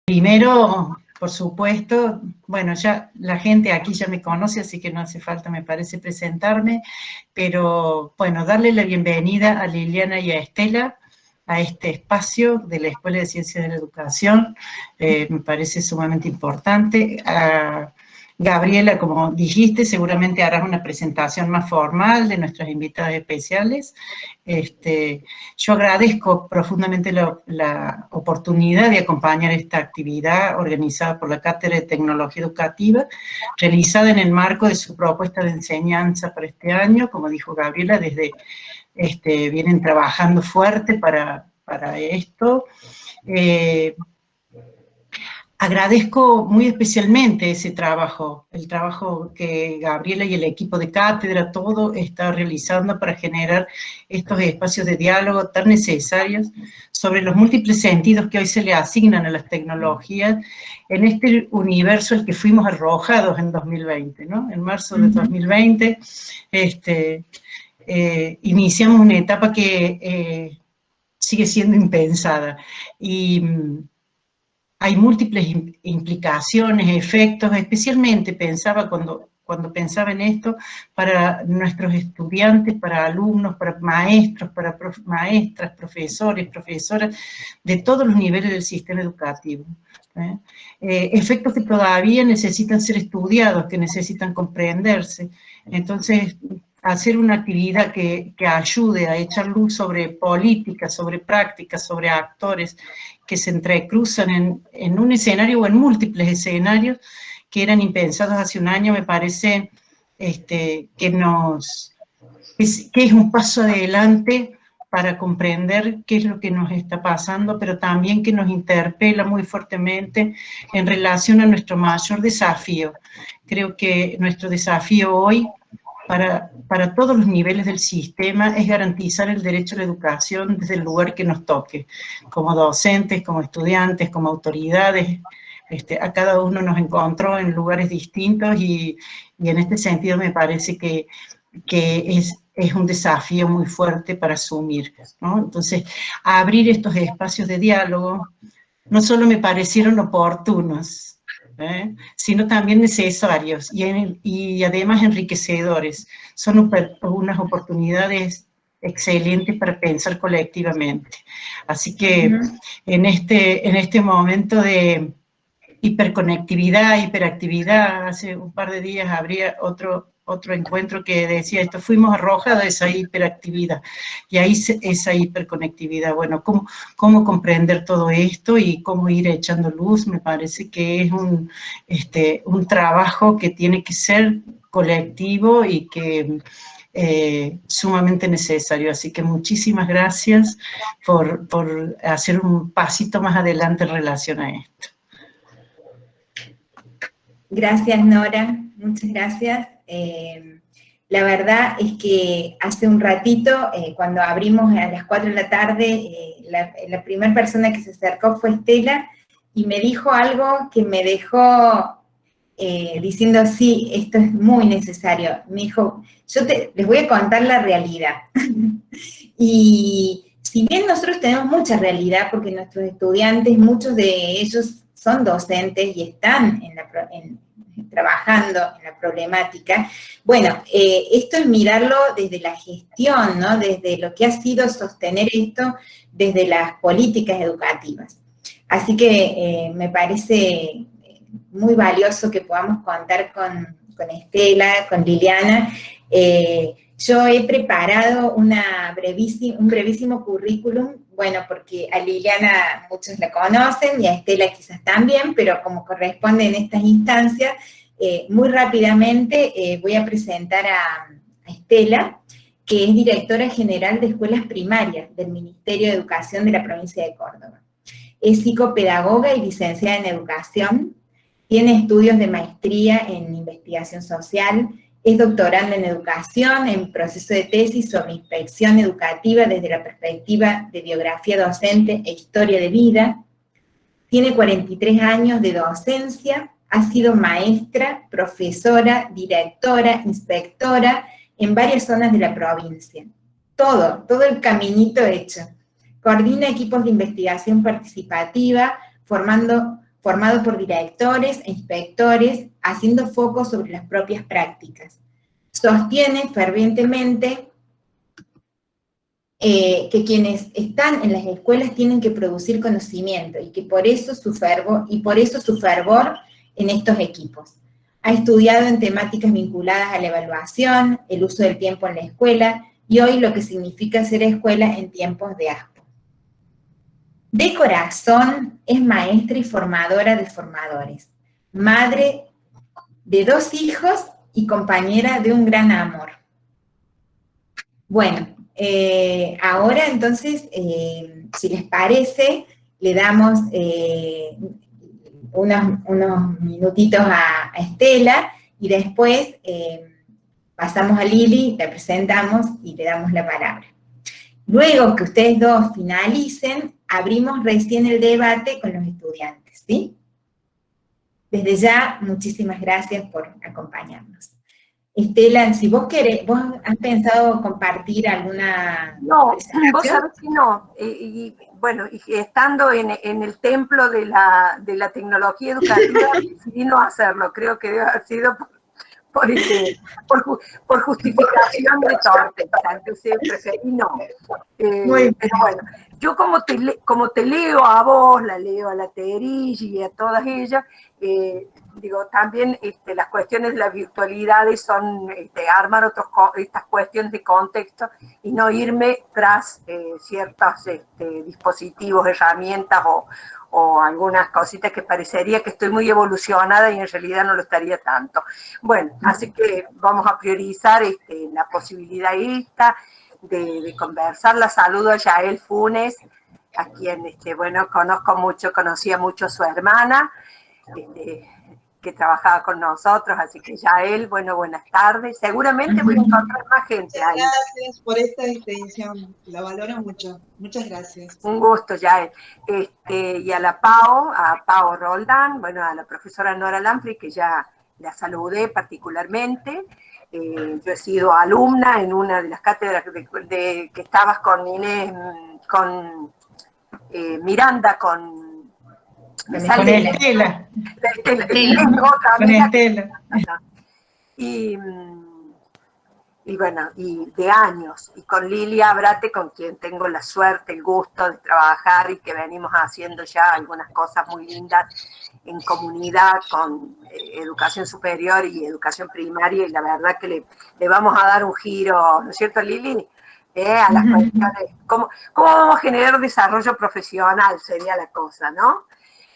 Primero, por supuesto, bueno, ya la gente aquí ya me conoce, así que no hace falta, me parece, presentarme, pero bueno, darle la bienvenida a Liliana y a Estela a este espacio de la Escuela de Ciencias de la Educación, me parece sumamente importante. A Gabriela, como dijiste, seguramente harás una presentación más formal de nuestras invitadas especiales. Yo agradezco profundamente la oportunidad de acompañar esta actividad organizada por la Cátedra de Tecnología Educativa, realizada en el marco de su propuesta de enseñanza para este año. Como dijo Gabriela, vienen trabajando fuerte para esto. Agradezco muy especialmente ese trabajo, el trabajo que Gabriela y el equipo de cátedra, todo está realizando para generar estos espacios de diálogo tan necesarios sobre los múltiples sentidos que hoy se le asignan a las tecnologías en este universo al que fuimos arrojados en 2020, ¿no? En marzo de 2020, iniciamos una etapa que sigue siendo impensada y hay múltiples implicaciones, efectos, especialmente pensaba cuando pensaba en esto, para nuestros estudiantes, para alumnos, para maestros, para maestras, profesores, profesoras, de todos los niveles del sistema educativo. Efectos que todavía necesitan ser estudiados, que necesitan comprenderse. Entonces, hacer una actividad que ayude a echar luz sobre políticas, sobre prácticas, sobre actores que se entrecruzan en un escenario o en múltiples escenarios que eran impensados hace un año, me parece que es un paso adelante para comprender qué es lo que nos está pasando, pero también que nos interpela muy fuertemente en relación a nuestro mayor desafío. Creo que nuestro desafío hoy, para todos los niveles del sistema, es garantizar el derecho a la educación desde el lugar que nos toque, como docentes, como estudiantes, como autoridades. A cada uno nos encontró en lugares distintos y en este sentido me parece que es un desafío muy fuerte para asumir, ¿no? Entonces, abrir estos espacios de diálogo no solo me parecieron oportunos, sino también necesarios y además enriquecedores. Son unas oportunidades excelentes para pensar colectivamente. Así que en este momento de hiperconectividad, hiperactividad, hace un par de días habría otro encuentro que decía esto, fuimos arrojados a esa hiperactividad, y ahí esa hiperconectividad. Bueno, ¿cómo comprender todo esto y cómo ir echando luz? Me parece que es un trabajo que tiene que ser colectivo y que sumamente necesario. Así que muchísimas gracias por hacer un pasito más adelante en relación a esto. Gracias, Nora, muchas gracias. La verdad es que hace un ratito, cuando abrimos a las 4 de la tarde, la primera persona que se acercó fue Estela, y me dijo algo que me dejó diciendo, sí, esto es muy necesario. Me dijo, les voy a contar la realidad. Y si bien nosotros tenemos mucha realidad, porque nuestros estudiantes, muchos de ellos son docentes y están trabajando en la problemática, bueno, esto es mirarlo desde la gestión, ¿no? Desde lo que ha sido sostener esto, desde las políticas educativas. Así que me parece muy valioso que podamos contar con Estela, con Liliana. Yo he preparado un brevísimo currículum, bueno, porque a Liliana muchos la conocen y a Estela quizás también, pero como corresponde en estas instancias, muy rápidamente voy a presentar a Estela, que es directora general de escuelas primarias del Ministerio de Educación de la provincia de Córdoba. Es psicopedagoga y licenciada en educación, tiene estudios de maestría en investigación social, es doctoranda en educación, en proceso de tesis sobre inspección educativa desde la perspectiva de biografía docente e historia de vida. Tiene 43 años de docencia, ha sido maestra, profesora, directora, inspectora en varias zonas de la provincia. Todo el caminito hecho. Coordina equipos de investigación participativa, formando formado por directores e inspectores, haciendo foco sobre las propias prácticas. Sostiene fervientemente que quienes están en las escuelas tienen que producir conocimiento y que por eso su fervor en estos equipos. Ha estudiado en temáticas vinculadas a la evaluación, el uso del tiempo en la escuela y hoy lo que significa ser escuela en tiempos de ASPO. De corazón es maestra y formadora de formadores, madre de 2 hijos y compañera de un gran amor. Bueno, ahora entonces, si les parece, le damos unos minutitos a Estela y después pasamos a Lili, la presentamos y le damos la palabra. Luego que ustedes dos finalicen, abrimos recién el debate con los estudiantes, ¿sí? Desde ya, muchísimas gracias por acompañarnos. Estela, si vos querés, ¿vos has pensado compartir alguna presentación? No, vos sabés que no. Bueno, y estando en el templo de la tecnología educativa, decidí no hacerlo. Creo que debe haber sido por justificación de torpeza, entonces preferí no. Pero bueno, yo como te leo a vos, la leo a la Terigi y a todas ellas, digo, también las cuestiones de las virtualidades son armar estas cuestiones de contexto y no irme tras ciertos dispositivos, herramientas o algunas cositas que parecería que estoy muy evolucionada y en realidad no lo estaría tanto. Bueno, así que vamos a priorizar la posibilidad esta de conversar. La saludo a Yael Funes, a quien, bueno, conocía mucho a su hermana, que trabajaba con nosotros, así que Yael, bueno, buenas tardes. Seguramente voy a encontrar más gente ahí. Gracias por esta distinción, la valoro mucho. Muchas gracias. Un gusto, Yael. Y a Pao Roldán, bueno, a la profesora Nora Lanfrey, que ya la saludé particularmente. Yo he sido alumna en una de las cátedras que estabas con Inés, con Miranda, con Estela. Con Estela. Y bueno, y de años, y con Lilia Abrate, con quien tengo la suerte, el gusto de trabajar y que venimos haciendo ya algunas cosas muy lindas en comunidad con educación superior y educación primaria, y la verdad que le vamos a dar un giro, ¿no es cierto, Lili? A las cuestiones, ¿cómo vamos a generar desarrollo profesional? Sería la cosa, ¿no?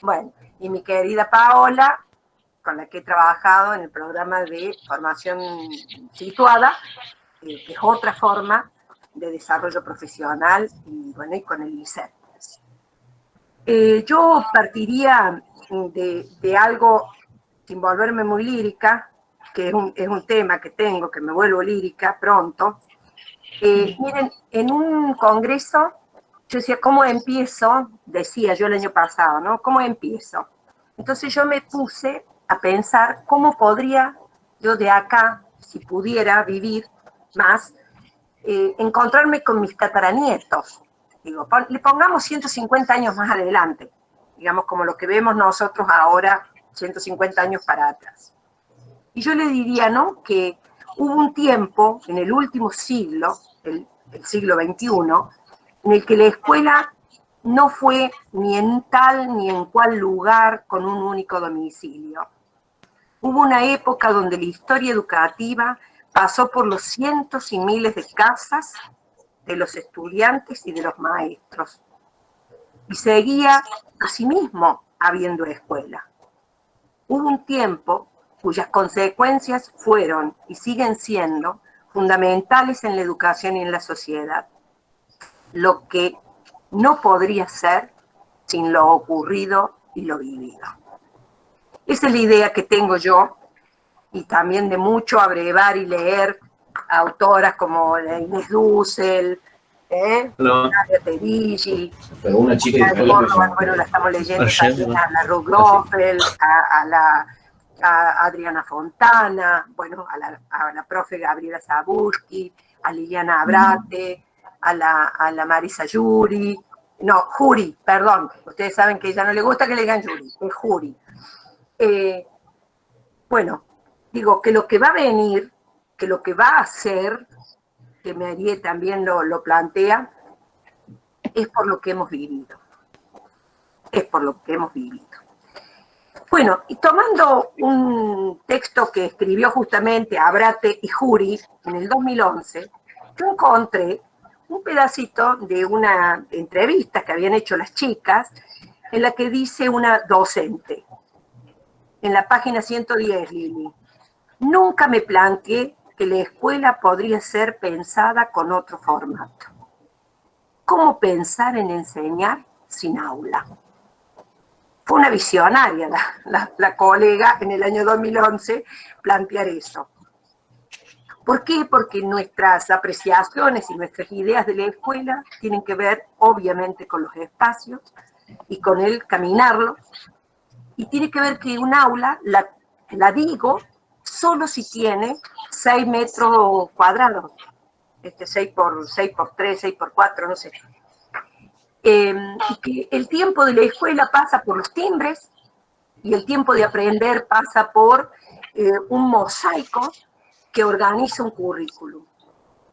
Bueno, y mi querida Paola, con la que he trabajado en el programa de formación situada, que es otra forma de desarrollo profesional, y bueno, y con el INSEP. Yo partiría de algo, sin volverme muy lírica, que es un tema que tengo, que me vuelvo lírica pronto. Miren, en un congreso, yo decía, ¿cómo empiezo? Decía yo el año pasado, ¿no? ¿Cómo empiezo? Entonces yo me puse a pensar cómo podría yo de acá, si pudiera vivir más, encontrarme con mis tataranietos. Digo, le pongamos 150 años más adelante, digamos como lo que vemos nosotros ahora, 150 años para atrás. Y yo le diría, ¿no?, que hubo un tiempo en el último siglo, el siglo XXI, en el que la escuela no fue ni en tal ni en cual lugar con un único domicilio. Hubo una época donde la historia educativa pasó por los cientos y miles de casas de los estudiantes y de los maestros. Y seguía asimismo habiendo escuela. Hubo un tiempo cuyas consecuencias fueron y siguen siendo fundamentales en la educación y en la sociedad. Lo que no podría ser sin lo ocurrido y lo vivido. Esa es la idea que tengo yo, y también de mucho abrevar y leer autoras como Inés Dussel, Nadia Terigi, una chica de Córdoba, bueno, la estamos leyendo también, a la Ruth Groffel, a Adriana Fontana, bueno, a la profe Gabriela Zabursky, a Liliana Abrate, a la Marisa Yuri, No, Juri, perdón. Ustedes saben que a ella no le gusta que le digan Yuri, es Juri. Bueno, digo que lo que va a venir, que lo que va a hacer, que Marie también lo plantea, es por lo que hemos vivido. Es por lo que hemos vivido. Bueno, y tomando un texto que escribió justamente Abrate y Juri en el 2011, yo encontré un pedacito de una entrevista que habían hecho las chicas, en la que dice una docente, en la página 110, Lili, nunca me planteé que la escuela podría ser pensada con otro formato. ¿Cómo pensar en enseñar sin aula? Fue una visionaria la colega en el año 2011 plantear eso. ¿Por qué? Porque nuestras apreciaciones y nuestras ideas de la escuela tienen que ver, obviamente, con los espacios y con el caminarlo. Y tiene que ver que un aula, la digo, solo si tiene 6 metros cuadrados. 6 por 3, 6 por 4, no sé. Y que el tiempo de la escuela pasa por los timbres y el tiempo de aprender pasa por un mosaico que organiza un currículum.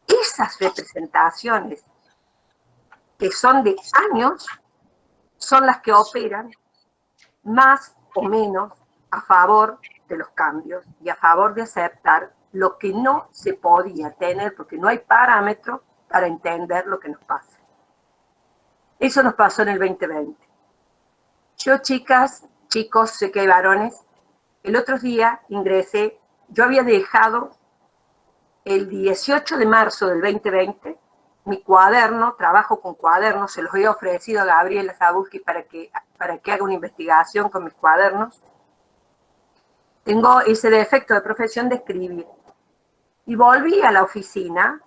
Esas representaciones que son de años son las que operan más o menos a favor de los cambios y a favor de aceptar lo que no se podía tener porque no hay parámetros para entender lo que nos pasa. Eso nos pasó en el 2020. Yo, chicas, chicos, sé que hay varones, el otro día ingresé, yo había dejado el 18 de marzo del 2020 mi cuaderno, trabajo con cuadernos, se los había ofrecido a Gabriela Zabulski para que haga una investigación con mis cuadernos. Tengo ese defecto de profesión de escribir. Y volví a la oficina,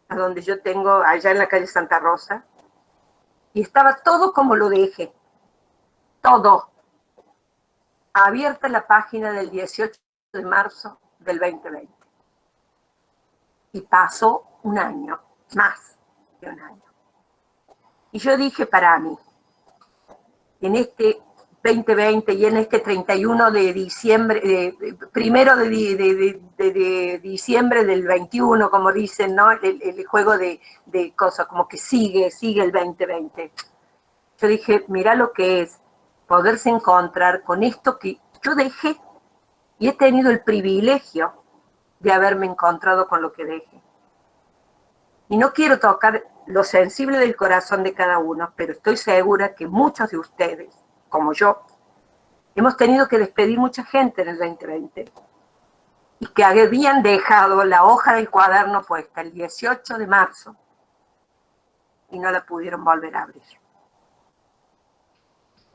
a donde yo tengo, allá en la calle Santa Rosa, y estaba todo como lo dejé. Todo. Abierta la página del 18 de marzo del 2020. Y pasó un año, más de un año. Y yo dije para mí, en este 2020 y en este 31 de diciembre, primero de diciembre del 21, como dicen, ¿no? El juego de cosas, como que sigue el 2020. Yo dije, mira lo que es poderse encontrar con esto que yo dejé y he tenido el privilegio de haberme encontrado con lo que dejé. Y no quiero tocar lo sensible del corazón de cada uno, pero estoy segura que muchos de ustedes, como yo, hemos tenido que despedir mucha gente en el 2020 y que habían dejado la hoja del cuaderno puesta el 18 de marzo y no la pudieron volver a abrir.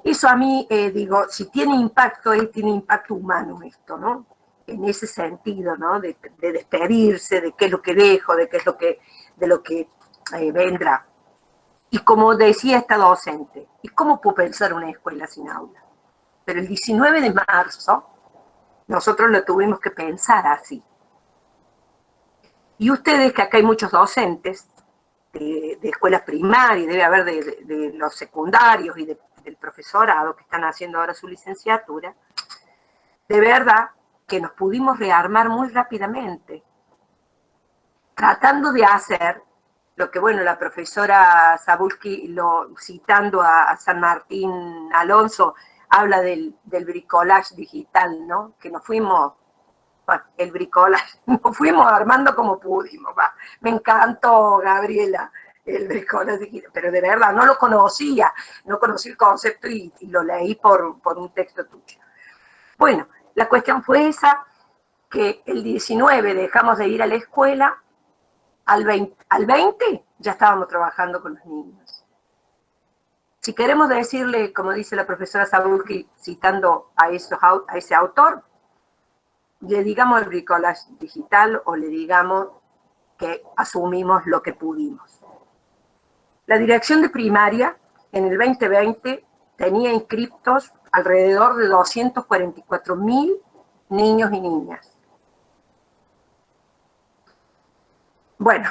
Eso a mí, digo, si tiene impacto, tiene impacto humano esto, ¿no? En ese sentido, ¿no? De despedirse, de qué es lo que dejo, de qué es lo que, de lo que vendrá. Y como decía esta docente, ¿y cómo puedo pensar una escuela sin aula? Pero el 19 de marzo nosotros lo tuvimos que pensar así. Y ustedes, que acá hay muchos docentes de escuelas primarias, debe haber de los secundarios y del profesorado que están haciendo ahora su licenciatura, de verdad que nos pudimos rearmar muy rápidamente, tratando de hacer lo que, bueno, la profesora Zabulski, citando a San Martín Alonso, habla del bricolage digital, ¿no? Que nos fuimos, bueno, el bricolage, nos fuimos armando como pudimos, va. Me encantó, Gabriela, el bricolage digital, pero de verdad no lo conocía, no conocí el concepto y lo leí por un texto tuyo. Bueno, la cuestión fue esa, que el 19 dejamos de ir a la escuela, al 20 ya estábamos trabajando con los niños. Si queremos decirle, como dice la profesora Zabulski, citando a ese autor, le digamos el bricolage digital o le digamos que asumimos lo que pudimos. La dirección de primaria en el 2020 tenía inscriptos alrededor de 244.000 niños y niñas. Bueno,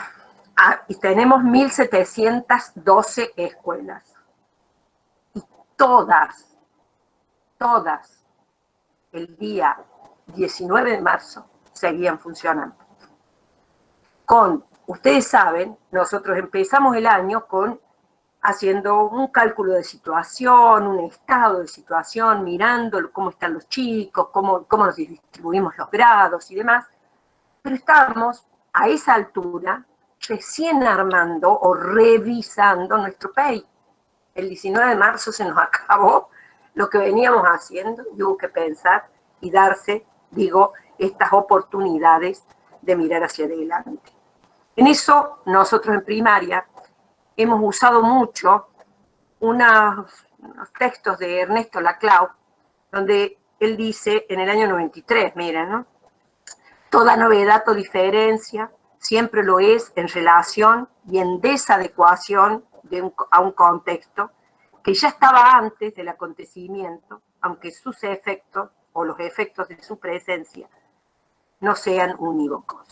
y tenemos 1.712 escuelas. todas, el día 19 de marzo seguían funcionando. Ustedes saben, nosotros empezamos el año haciendo un cálculo de situación, un estado de situación, mirando cómo están los chicos, cómo nos distribuimos los grados y demás, pero estábamos a esa altura recién armando o revisando nuestro PEI. El 19 de marzo se nos acabó lo que veníamos haciendo y hubo que pensar y darse, estas oportunidades de mirar hacia adelante. En eso, nosotros en primaria hemos usado mucho unos textos de Ernesto Laclau, donde él dice, en el año 93, miren, ¿no? Toda novedad o diferencia siempre lo es en relación y en desadecuación a un contexto que ya estaba antes del acontecimiento, aunque sus efectos o los efectos de su presencia no sean unívocos.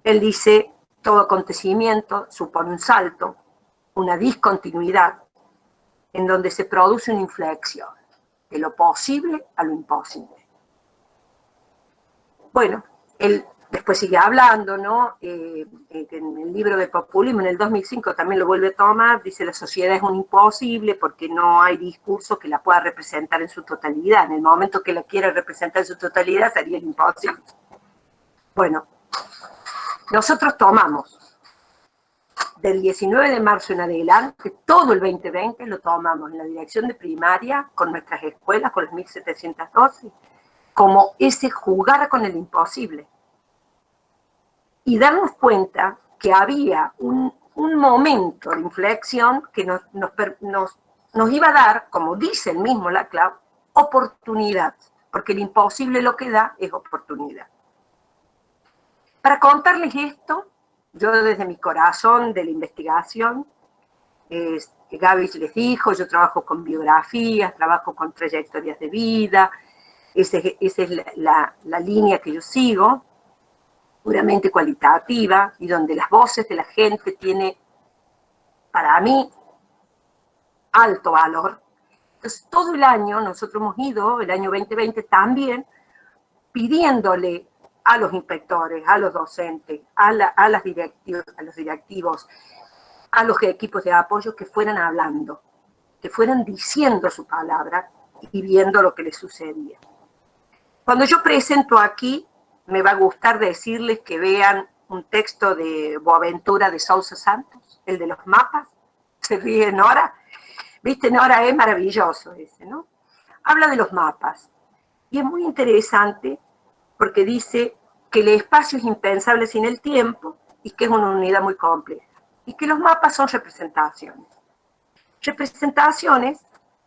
Él dice, todo acontecimiento supone un salto, una discontinuidad, en donde se produce una inflexión, de lo posible a lo imposible. Bueno, él después sigue hablando, ¿no? En el libro de Populismo, en el 2005 también lo vuelve a tomar, dice la sociedad es un imposible porque no hay discurso que la pueda representar en su totalidad. En el momento que la quiera representar en su totalidad sería el imposible. Bueno, nosotros tomamos del 19 de marzo en adelante, todo el 2020 lo tomamos en la dirección de primaria, con nuestras escuelas, con las 1712, como ese jugar con el imposible. Y darnos cuenta que había un momento de inflexión que nos iba a dar, como dice el mismo Laclau, oportunidad, porque el imposible lo que da es oportunidad. Para contarles esto, yo desde mi corazón de la investigación, Gaby les dijo, yo trabajo con biografías, trabajo con trayectorias de vida, esa es la línea que yo sigo, puramente cualitativa, y donde las voces de la gente tiene, para mí, alto valor. Entonces, todo el año, nosotros hemos ido, el año 2020 también, pidiéndole a los inspectores, a los docentes, a los directivos, a los equipos de apoyo que fueran hablando, que fueran diciendo su palabra y viendo lo que les sucedía. Cuando yo presento aquí, me va a gustar decirles que vean un texto de Boaventura de Sousa Santos, el de los mapas. Se ríe Nora. ¿Viste, Nora? Es maravilloso ese, ¿no? Habla de los mapas. Y es muy interesante porque dice que el espacio es impensable sin el tiempo y que es una unidad muy compleja. Y que los mapas son representaciones. Representaciones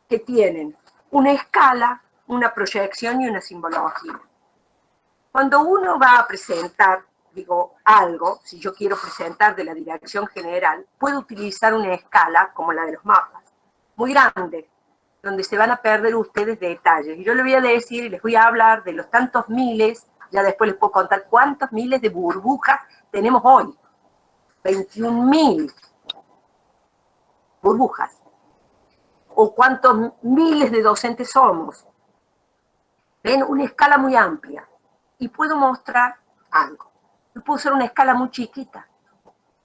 que tienen una escala, una proyección y una simbología. Cuando uno va a presentar, algo, si yo quiero presentar de la dirección general, puedo utilizar una escala como la de los mapas, muy grande, donde se van a perder ustedes detalles. Y yo les voy a decir y les voy a hablar de los tantos miles, ya después les puedo contar cuántos miles de burbujas tenemos hoy. 21.000 burbujas. O cuántos miles de docentes somos. Ven, una escala muy amplia. Y puedo mostrar algo. Yo puedo hacer una escala muy chiquita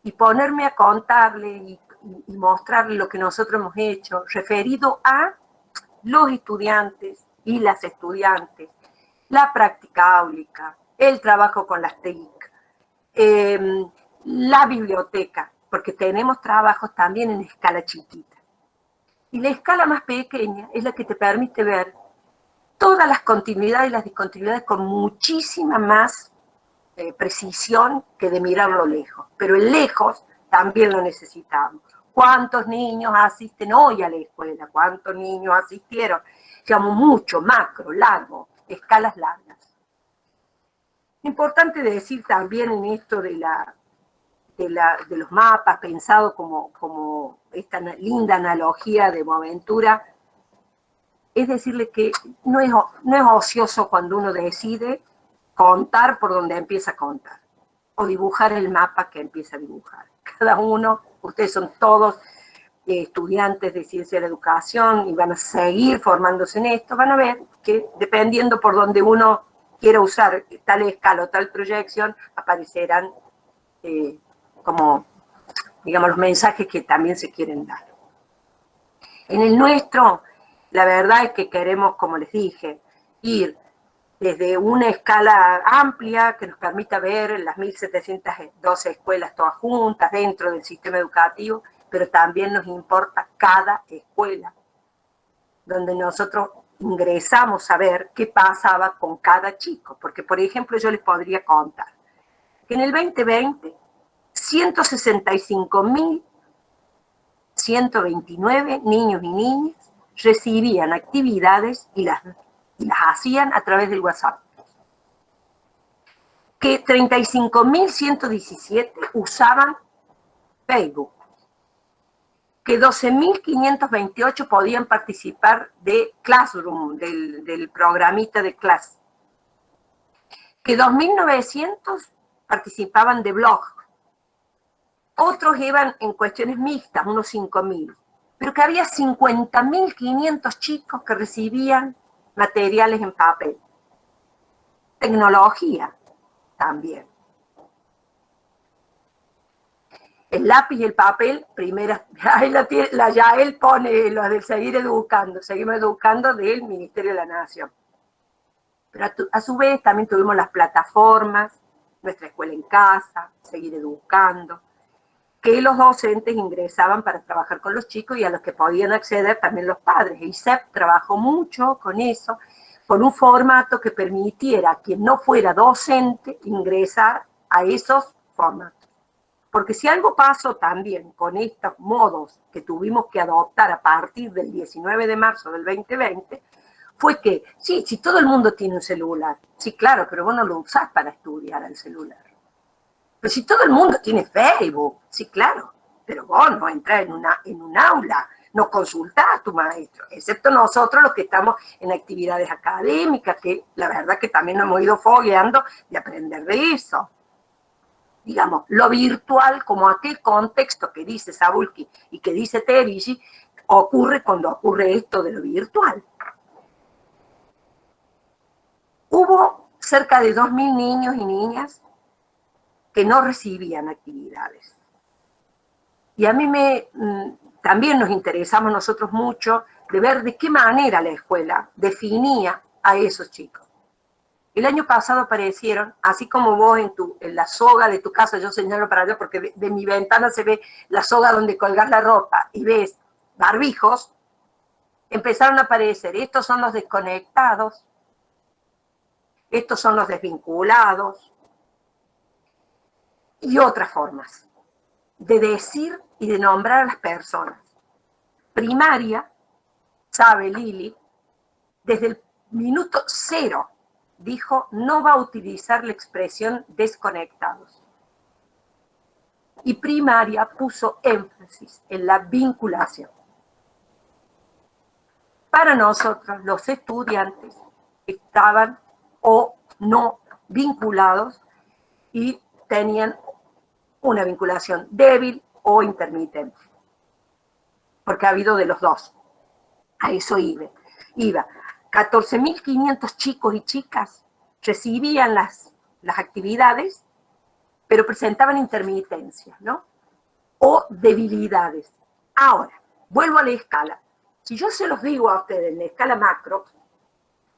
y ponerme a contarle y mostrarle lo que nosotros hemos hecho, referido a los estudiantes y las estudiantes, la práctica áulica, el trabajo con las TIC, la biblioteca, porque tenemos trabajos también en escala chiquita. Y la escala más pequeña es la que te permite ver todas las continuidades y las discontinuidades con muchísima más precisión que de mirarlo lejos. Pero el lejos también lo necesitamos. ¿Cuántos niños asisten hoy a la escuela? ¿Cuántos niños asistieron? Digamos, mucho, macro, largo, escalas largas. Importante decir también en esto de los mapas, pensado como esta linda analogía de Boaventura, es decirle que no es ocioso cuando uno decide contar por donde empieza a contar, o dibujar el mapa que empieza a dibujar. Cada uno, ustedes son todos estudiantes de ciencia de la educación y van a seguir formándose en esto, van a ver que dependiendo por donde uno quiera usar tal escala o tal proyección, aparecerán como, digamos, los mensajes que también se quieren dar. En el nuestro, la verdad es que queremos, como les dije, ir desde una escala amplia que nos permita ver las 1.712 escuelas todas juntas dentro del sistema educativo, pero también nos importa cada escuela, donde nosotros ingresamos a ver qué pasaba con cada chico. Porque, por ejemplo, yo les podría contar que en el 2020, 165.129 niños y niñas recibían actividades y las hacían a través del WhatsApp. Que 35.117 usaban Facebook. Que 12.528 podían participar de Classroom, del programita de clase. Que 2.900 participaban de blog. Otros iban en cuestiones mixtas, unos 5.000. Pero que había 50.500 chicos que recibían materiales en papel. Tecnología también. El lápiz y el papel, primera, ya él pone lo del seguir educando, seguimos educando del Ministerio de la Nación. Pero a su vez también tuvimos las plataformas, nuestra escuela en casa, seguir educando, que los docentes ingresaban para trabajar con los chicos y a los que podían acceder también los padres. ISEP trabajó mucho con eso, con un formato que permitiera a quien no fuera docente ingresar a esos formatos. Porque si algo pasó también con estos modos que tuvimos que adoptar a partir del 19 de marzo del 2020, fue que, sí, si todo el mundo tiene un celular, sí, claro, pero vos no lo usás para estudiar el celular. Pero si todo el mundo tiene Facebook, sí, claro, pero vos no entras en un aula, no consultás a tu maestro, excepto nosotros los que estamos en actividades académicas, que la verdad que también nos hemos ido fogueando de aprender de eso. Digamos, lo virtual como aquel contexto que dice Sabulski y que dice Terigi, ocurre cuando ocurre esto de lo virtual. Hubo cerca de 2.000 niños y niñas que no recibían actividades. Y a mí también nos interesamos nosotros mucho de ver de qué manera la escuela definía a esos chicos. El año pasado aparecieron, así como vos en la soga de tu casa, yo señalo para allá porque de mi ventana se ve la soga donde colgar la ropa y ves barbijos, empezaron a aparecer, estos son los desconectados, estos son los desvinculados, y otras formas de decir y de nombrar a las personas. Primaria, sabe Lili, desde el minuto 0, dijo, no va a utilizar la expresión desconectados. Y primaria puso énfasis en la vinculación. Para nosotros, los estudiantes estaban o no vinculados y tenían una vinculación débil o intermitente. Porque ha habido de los dos. A eso iba. 14.500 chicos y chicas recibían las actividades, pero presentaban intermitencias, ¿no? O debilidades. Ahora, vuelvo a la escala. Si yo se los digo a ustedes en la escala macro,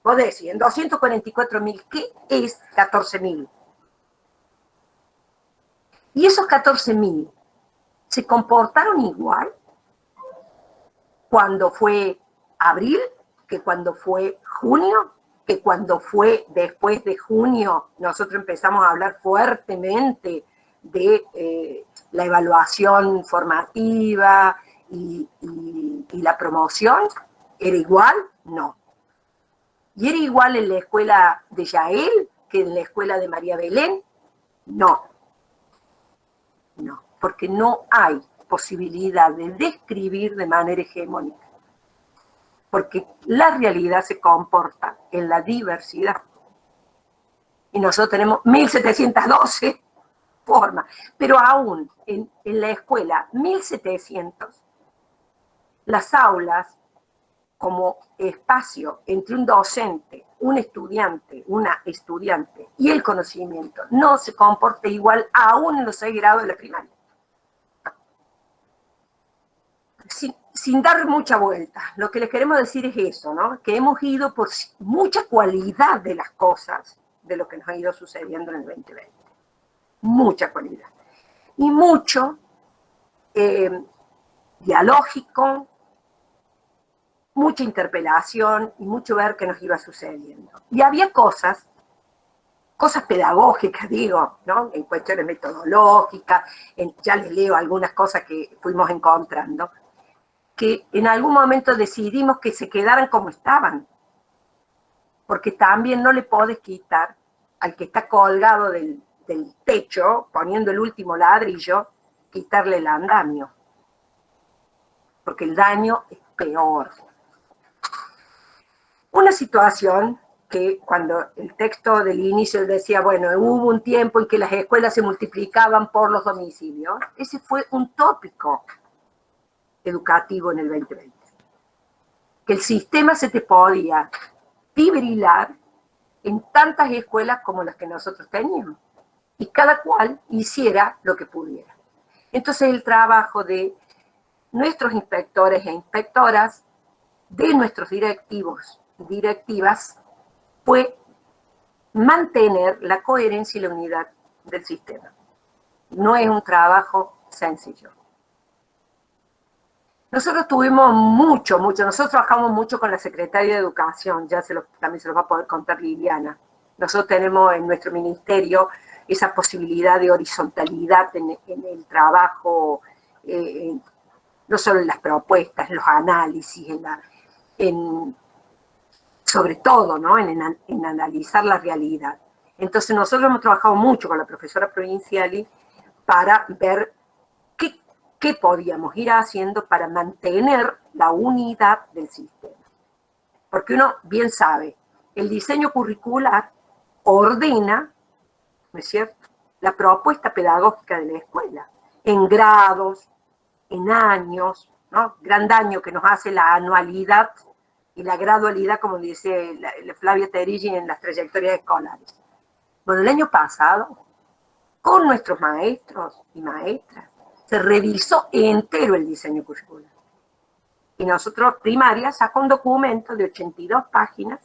vos decís, en 244.000, ¿qué es 14.000? Y esos 14.000 se comportaron igual cuando fue abril, que cuando fue junio, que cuando fue después de junio, nosotros empezamos a hablar fuertemente de la evaluación formativa y la promoción. ¿Era igual? No. ¿Y era igual en la escuela de Yael que en la escuela de María Belén? No. No, porque no hay posibilidad de describir de manera hegemónica. Porque la realidad se comporta en la diversidad. Y nosotros tenemos 1.712 formas. Pero aún en la escuela 1.700 las aulas como espacio entre un docente, un estudiante, una estudiante y el conocimiento no se comporte igual aún en los 6 grados de la primaria. Sin dar mucha vuelta, lo que les queremos decir es eso, ¿no? Que hemos ido por mucha cualidad de las cosas, de lo que nos ha ido sucediendo en el 2020. Mucha cualidad. Y mucho dialógico, mucha interpelación y mucho ver qué nos iba sucediendo. Y había cosas pedagógicas, digo, ¿no? En cuestiones metodológicas, ya les leo algunas cosas que fuimos encontrando, que en algún momento decidimos que se quedaran como estaban, porque también no le podés quitar al que está colgado del techo, poniendo el último ladrillo, quitarle el andamio, porque el daño es peor. Una situación que cuando el texto del inicio decía, bueno, hubo un tiempo en que las escuelas se multiplicaban por los domicilios, ese fue un tópico educativo en el 2020. Que el sistema se te podía fibrilar en tantas escuelas como las que nosotros teníamos, y cada cual hiciera lo que pudiera. Entonces el trabajo de nuestros inspectores e inspectoras, de nuestros directivos y directivas, fue mantener la coherencia y la unidad del sistema. No es un trabajo sencillo. Nosotros tuvimos nosotros trabajamos mucho con la Secretaria de Educación, también se los va a poder contar Liliana. Nosotros tenemos en nuestro ministerio esa posibilidad de horizontalidad en el trabajo, no solo en las propuestas, en los análisis, sobre todo, ¿no? en analizar la realidad. Entonces nosotros hemos trabajado mucho con la profesora Provinciali para ver qué podíamos ir haciendo para mantener la unidad del sistema. Porque uno bien sabe, el diseño curricular ordena, ¿no es cierto?, la propuesta pedagógica de la escuela, en grados, en años, ¿no? Gran daño que nos hace la anualidad y la gradualidad, como dice Flavia Terigi en las trayectorias escolares. Bueno, el año pasado, con nuestros maestros y maestras, se revisó entero el diseño curricular. Y nosotros, primaria, sacó un documento de 82 páginas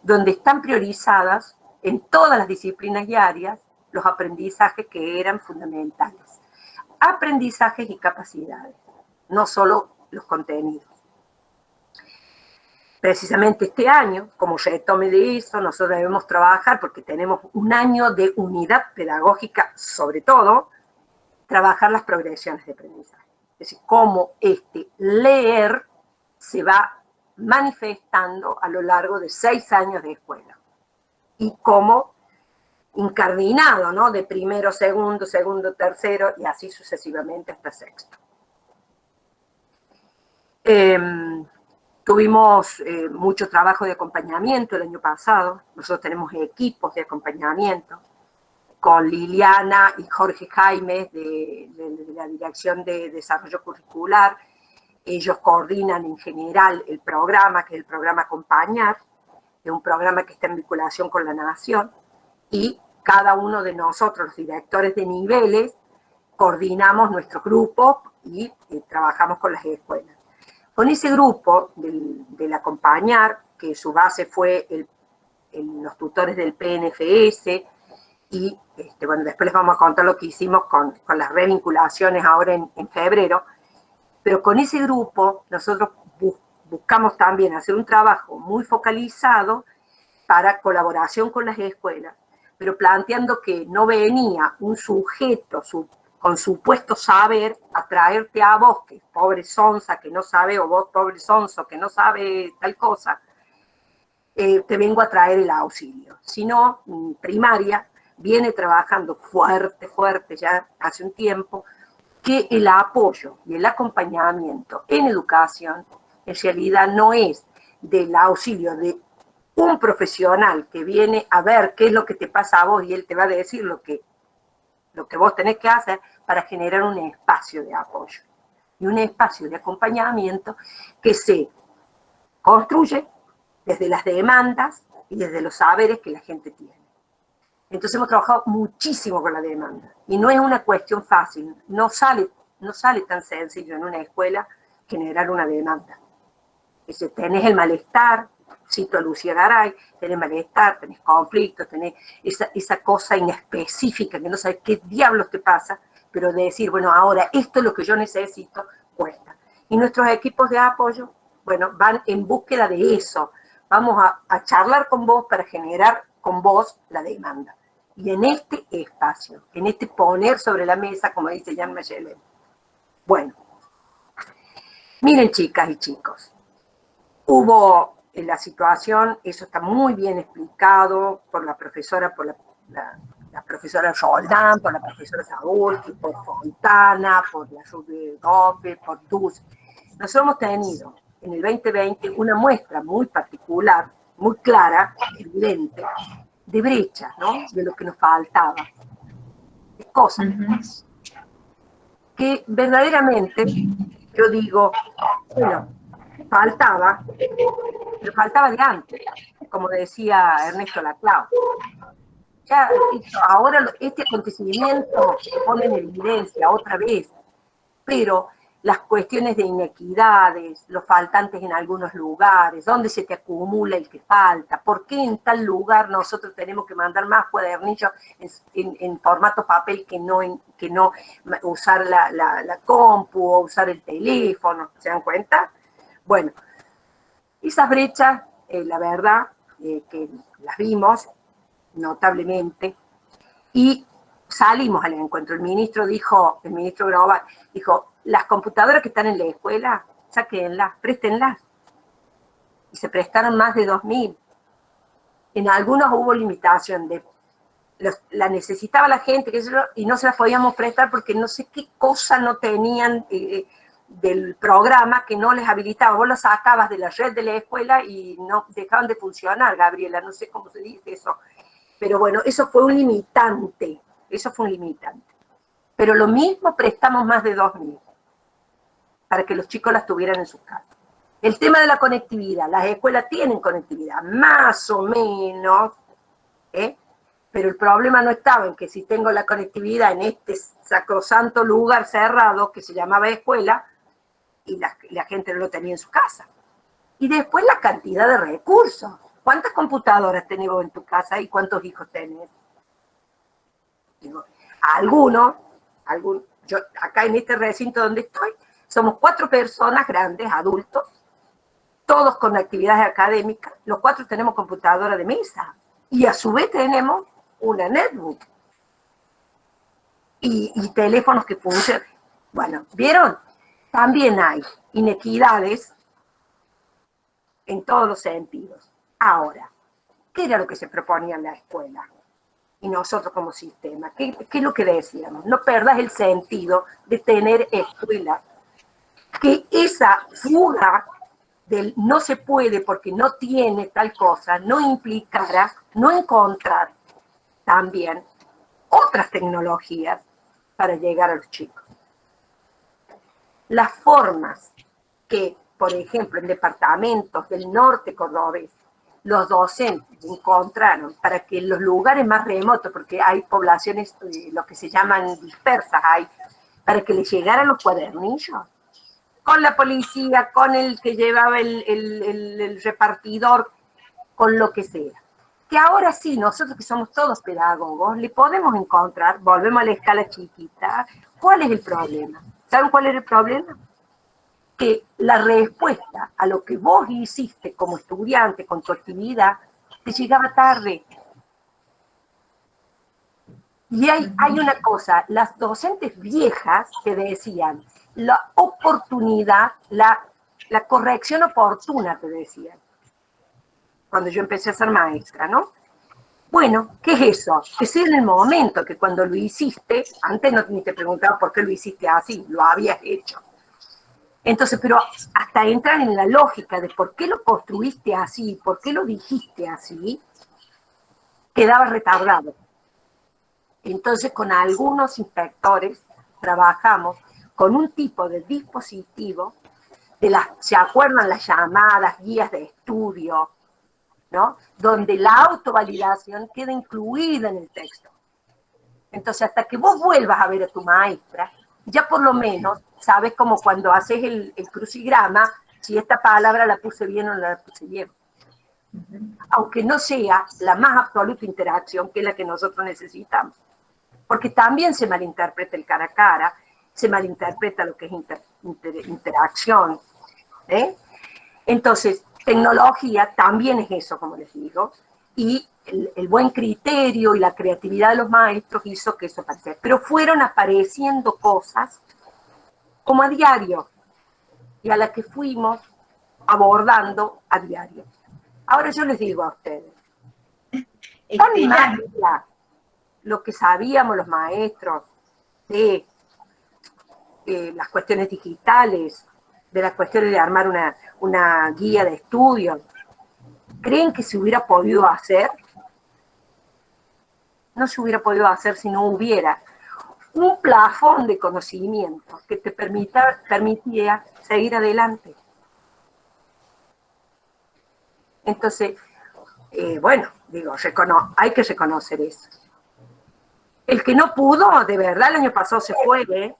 donde están priorizadas en todas las disciplinas y áreas los aprendizajes que eran fundamentales. Aprendizajes y capacidades, no solo los contenidos. Precisamente este año, como retome de eso, nosotros debemos trabajar, porque tenemos un año de unidad pedagógica, sobre todo, trabajar las progresiones de aprendizaje. Es decir, cómo leer se va manifestando a lo largo de 6 años de escuela. Y cómo incardinado, ¿no? De primero, segundo, tercero, y así sucesivamente hasta sexto. Tuvimos mucho trabajo de acompañamiento el año pasado. Nosotros tenemos equipos de acompañamiento con Liliana y Jorge Jaime de la Dirección de Desarrollo Curricular. Ellos coordinan en general el programa, que es el programa Acompañar, es un programa que está en vinculación con la Nación, y cada uno de nosotros, los directores de niveles, coordinamos nuestro grupo y trabajamos con las escuelas. Con ese grupo del Acompañar, que su base fue los tutores del PNFS, y bueno, después les vamos a contar lo que hicimos con las revinculaciones ahora en febrero, pero con ese grupo nosotros buscamos también hacer un trabajo muy focalizado para colaboración con las escuelas, pero planteando que no venía un sujeto con supuesto saber a traerte a vos, que pobre sonsa que no sabe, o vos pobre sonso que no sabe tal cosa, te vengo a traer el auxilio. Sino, primaria viene trabajando fuerte ya hace un tiempo, que el apoyo y el acompañamiento en educación en realidad no es del auxilio de un profesional que viene a ver qué es lo que te pasa a vos y él te va a decir lo que vos tenés que hacer para generar un espacio de apoyo. y un espacio de acompañamiento que se construye desde las demandas y desde los saberes que la gente tiene. Entonces hemos trabajado muchísimo con la demanda, y no es una cuestión fácil, no sale tan sencillo en una escuela generar una demanda. Tenés el malestar, cito a Lucía Garay, tenés malestar, tenés conflicto, tenés esa cosa inespecífica que no sabes qué diablos te pasa, pero de decir, bueno, ahora esto es lo que yo necesito, cuesta. Y nuestros equipos de apoyo, bueno, van en búsqueda de eso. Vamos a charlar con vos para generar con vos la demanda. Y en este espacio, en este poner sobre la mesa, como dice Jan Mayelen. Bueno, miren, chicas y chicos, hubo en la situación, eso está muy bien explicado por la profesora, la profesora Roldán, por la profesora Saúl, por Fontana, por la Ruby Goffel, por Dus. Nosotros hemos tenido en el 2020 una muestra muy particular, muy clara, evidente, de brecha, ¿no? De lo que nos faltaba, de cosas que verdaderamente, yo digo, bueno, faltaba, pero faltaba de antes, como decía Ernesto Laclau. Ya, ahora este acontecimiento se pone en evidencia otra vez, pero las cuestiones de inequidades, los faltantes en algunos lugares, dónde se te acumula el que falta, por qué en tal lugar nosotros tenemos que mandar más cuadernillos en formato papel que no usar la compu o usar el teléfono, ¿se dan cuenta? Bueno, esas brechas, la verdad, que las vimos notablemente, y salimos al encuentro. El ministro Groban dijo, las computadoras que están en la escuela, sáquenlas, préstenlas. Y se prestaron más de 2.000. En algunos hubo limitación, la necesitaba la gente, y no se las podíamos prestar porque no sé qué cosa no tenían del programa que no les habilitaba. Vos lo sacabas de la red de la escuela y no dejaban de funcionar, Gabriela, no sé cómo se dice eso. Pero bueno, eso fue un limitante. Pero lo mismo prestamos más de 2.000 para que los chicos las tuvieran en sus casas. El tema de la conectividad, las escuelas tienen conectividad, más o menos, pero el problema no estaba en que si tengo la conectividad en este sacrosanto lugar cerrado que se llamaba escuela, y la gente no lo tenía en su casa. Y después la cantidad de recursos. ¿Cuántas computadoras tenés vos en tu casa y cuántos hijos tenés? Digo, yo acá en este recinto donde estoy, somos 4 personas grandes, adultos, todos con actividades académicas, los 4 tenemos computadora de mesa, y a su vez tenemos una netbook, y teléfonos que funcionan. Bueno, ¿vieron? También hay inequidades en todos los sentidos. Ahora, ¿qué era lo que se proponía en la escuela? Y nosotros como sistema, ¿qué es lo que decíamos? No perdas el sentido de tener escuela. Que esa fuga del no se puede porque no tiene tal cosa, no implicará no encontrar también otras tecnologías para llegar a los chicos. Las formas que, por ejemplo, en departamentos del norte cordobés, los docentes encontraron para que en los lugares más remotos, porque hay poblaciones, lo que se llaman dispersas, para que les llegaran los cuadernillos, con la policía, con el que llevaba el repartidor, con lo que sea. Que ahora sí, nosotros que somos todos pedagogos, le podemos encontrar, volvemos a la escala chiquita, ¿cuál es el problema? ¿Saben cuál era el problema? Que la respuesta a lo que vos hiciste como estudiante con tu actividad te llegaba tarde. Y hay una cosa, las docentes viejas que decían, la oportunidad, la corrección oportuna, te decían, cuando yo empecé a ser maestra, ¿no? Bueno, ¿qué es eso? Es en el momento que cuando lo hiciste, antes no ni te preguntaba por qué lo hiciste así, lo habías hecho. Entonces, pero hasta entrar en la lógica de por qué lo construiste así, por qué lo dijiste así, quedaba retardado. Entonces, con algunos inspectores trabajamos con un tipo de dispositivo, ¿se acuerdan las llamadas, guías de estudio, ¿no? Donde la autovalidación queda incluida en el texto. Entonces, hasta que vos vuelvas a ver a tu maestra, ya por lo menos sabes como cuando haces el crucigrama, si esta palabra la puse bien o no la puse bien. Aunque no sea la más absoluta interacción que es la que nosotros necesitamos. Porque también se malinterpreta el cara a cara, se malinterpreta lo que es interacción. Entonces, tecnología también es eso, como les digo, y el buen criterio y la creatividad de los maestros hizo que eso apareciera. Pero fueron apareciendo cosas como a diario, y a las que fuimos abordando a diario. Ahora yo les digo a ustedes, tan mal era lo que sabíamos los maestros de las cuestiones digitales, de las cuestiones de armar una guía de estudio. ¿Creen que se hubiera podido hacer? No se hubiera podido hacer si no hubiera un plafón de conocimiento que te permitía seguir adelante. Entonces, bueno, digo, hay que reconocer eso. El que no pudo, de verdad, el año pasado se fue,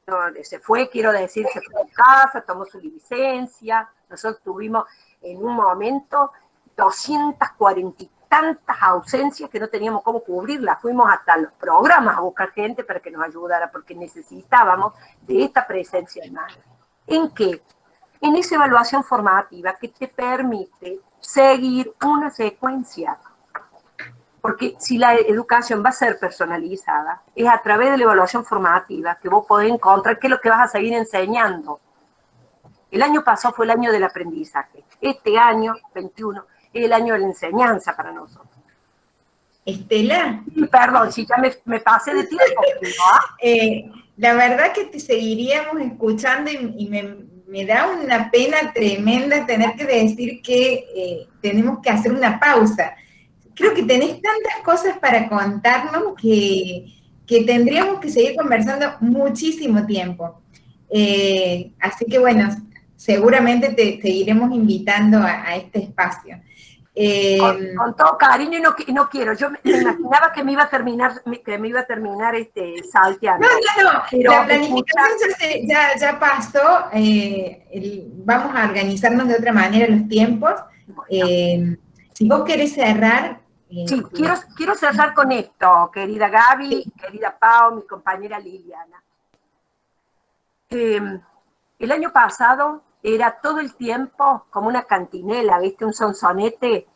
no, se fue, quiero decir, se fue a casa, tomó su licencia. Nosotros tuvimos en un momento 240 y tantas ausencias que no teníamos cómo cubrirlas. Fuimos hasta los programas a buscar gente para que nos ayudara, porque necesitábamos de esta presencia de madre. ¿En qué? En esa evaluación formativa que te permite seguir una secuencia. Porque si la educación va a ser personalizada, es a través de la evaluación formativa que vos podés encontrar qué es lo que vas a seguir enseñando. El año pasado fue el año del aprendizaje. Este año, 21, es el año de la enseñanza para nosotros. Estela. Perdón, si ya me pasé de tiempo. ¿No? La verdad que te seguiríamos escuchando y me da una pena tremenda tener que decir que tenemos que hacer una pausa. Creo que tenés tantas cosas para contarnos que tendríamos que seguir conversando muchísimo tiempo. Así que bueno, seguramente te seguiremos invitando a este espacio. Con todo cariño y no quiero. Yo me imaginaba que me iba a terminar salteando. No. Pero la planificación ya pasó. Vamos a organizarnos de otra manera los tiempos. Si vos querés cerrar. Sí, quiero cerrar con esto, querida Gaby, querida Pau, mi compañera Liliana. El año pasado era todo el tiempo como una cantinela, ¿viste? Un sonsonete.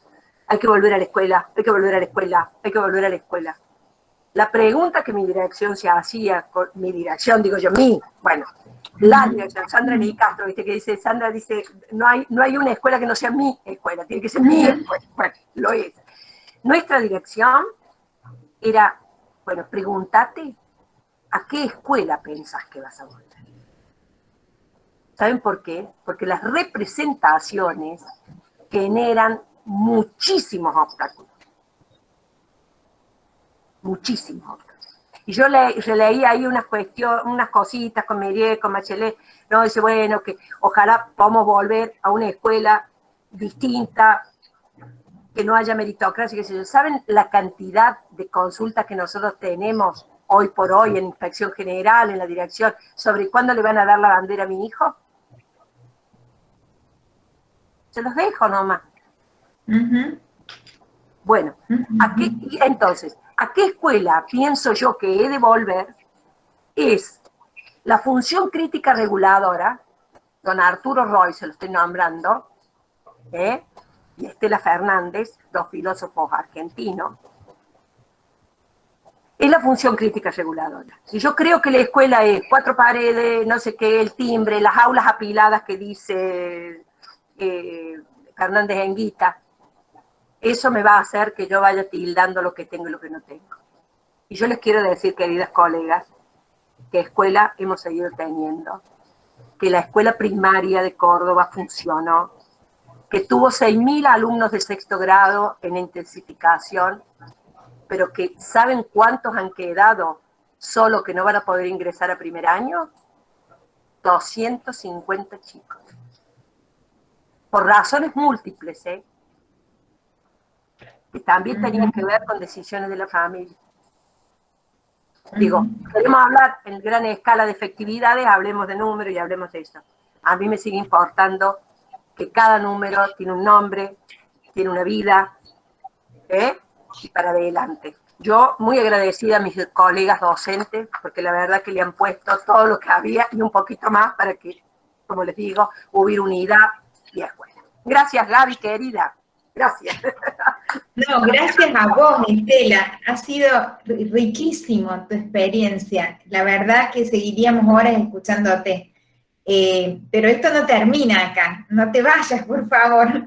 Hay que volver a la escuela, hay que volver a la escuela, hay que volver a la escuela. La pregunta que mi dirección se hacía, mi dirección, digo yo, la dirección, Sandra Ney Castro, ¿viste? Que dice, Sandra dice, no hay una escuela que no sea mi escuela, tiene que ser mi escuela. Bueno, lo es. Nuestra dirección era, pregúntate a qué escuela pensás que vas a volver. ¿Saben por qué? Porque las representaciones generan muchísimos obstáculos. Muchísimos obstáculos. Y yo leí ahí unas cositas con Merier, con Bachelet, no, dice, que ojalá podamos volver a una escuela distinta, que no haya meritocracia, que se ¿saben la cantidad de consultas que nosotros tenemos hoy por hoy en Inspección General, en la dirección, sobre cuándo le van a dar la bandera a mi hijo? Se los dejo nomás. Bueno, entonces, ¿a qué escuela pienso yo que he de volver? Es la función crítica reguladora, don Arturo Roy, se lo estoy nombrando, y Estela Fernández, dos filósofos argentinos, es la función crítica reguladora. Si yo creo que la escuela es 4 paredes, no sé qué, el timbre, las aulas apiladas que dice Fernández Enguita, eso me va a hacer que yo vaya tildando lo que tengo y lo que no tengo. Y yo les quiero decir, queridas colegas, que escuela hemos seguido teniendo, que la escuela primaria de Córdoba funcionó, que tuvo 6.000 alumnos de 6º grado en intensificación, pero que ¿saben cuántos han quedado solo que no van a poder ingresar a primer año? 250 chicos. Por razones múltiples, que también tenían que ver con decisiones de la familia. Digo, queremos hablar en gran escala de efectividades, hablemos de números y hablemos de eso. A mí me sigue importando que cada número tiene un nombre, tiene una vida, y para adelante. Yo muy agradecida a mis colegas docentes, porque la verdad que le han puesto todo lo que había y un poquito más para que, como les digo, hubiera unidad y escuela. Gracias, Gaby, querida. Gracias. No, gracias a vos, Estela. Ha sido riquísimo tu experiencia. La verdad que seguiríamos horas escuchándote. Pero esto no termina acá. No te vayas, por favor.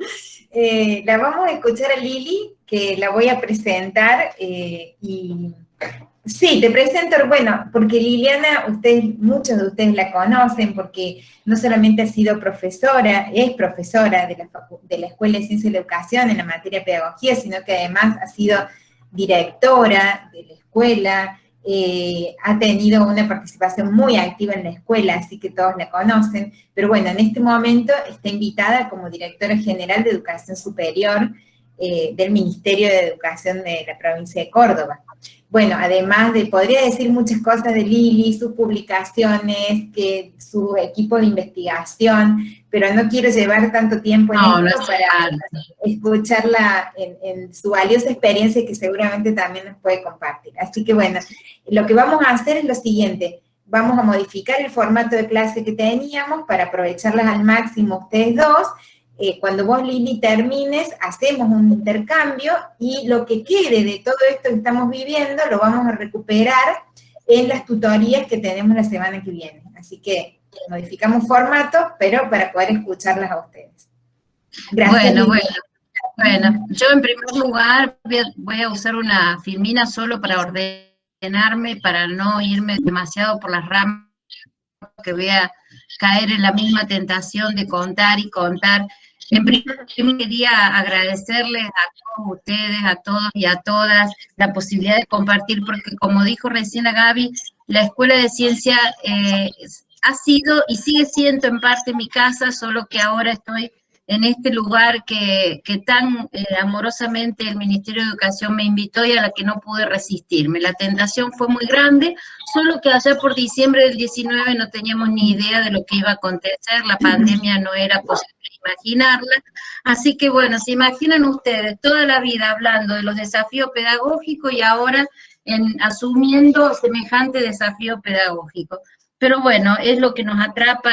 La vamos a escuchar a Lili, que la voy a presentar. Y sí, te presento, bueno, porque Liliana, muchos de ustedes la conocen, porque no solamente ha sido profesora, es profesora de la Escuela de Ciencia y la Educación en la materia de pedagogía, sino que además ha sido directora de la escuela, ha tenido una participación muy activa en la escuela, así que todos la conocen, pero bueno, en este momento está invitada como directora general de Educación Superior del Ministerio de Educación de la provincia de Córdoba. Bueno, además podría decir muchas cosas de Lili, sus publicaciones, su equipo de investigación, pero no quiero llevar tanto tiempo en esto para escucharla en su valiosa experiencia que seguramente también nos puede compartir. Así que bueno, lo que vamos a hacer es lo siguiente, vamos a modificar el formato de clase que teníamos para aprovecharlas al máximo ustedes dos. Cuando vos, Lili, termines, hacemos un intercambio y lo que quede de todo esto que estamos viviendo lo vamos a recuperar en las tutorías que tenemos la semana que viene. Así que modificamos formato, pero para poder escucharlas a ustedes. Gracias. Bueno, yo en primer lugar voy a usar una filmina solo para ordenarme, para no irme demasiado por las ramas, que voy a caer en la misma tentación de contar y contar. En primer lugar, quería agradecerles a todos ustedes, a todos y a todas, la posibilidad de compartir, porque como dijo recién la Gaby, la Escuela de Ciencia ha sido y sigue siendo en parte mi casa, solo que ahora estoy en este lugar que tan amorosamente el Ministerio de Educación me invitó y a la que no pude resistirme. La tentación fue muy grande, solo que allá por diciembre del 19 no teníamos ni idea de lo que iba a acontecer, la pandemia no era posible imaginarla, así que bueno, se imaginan ustedes toda la vida hablando de los desafíos pedagógicos y ahora asumiendo semejante desafío pedagógico. Pero bueno, es lo que nos atrapa,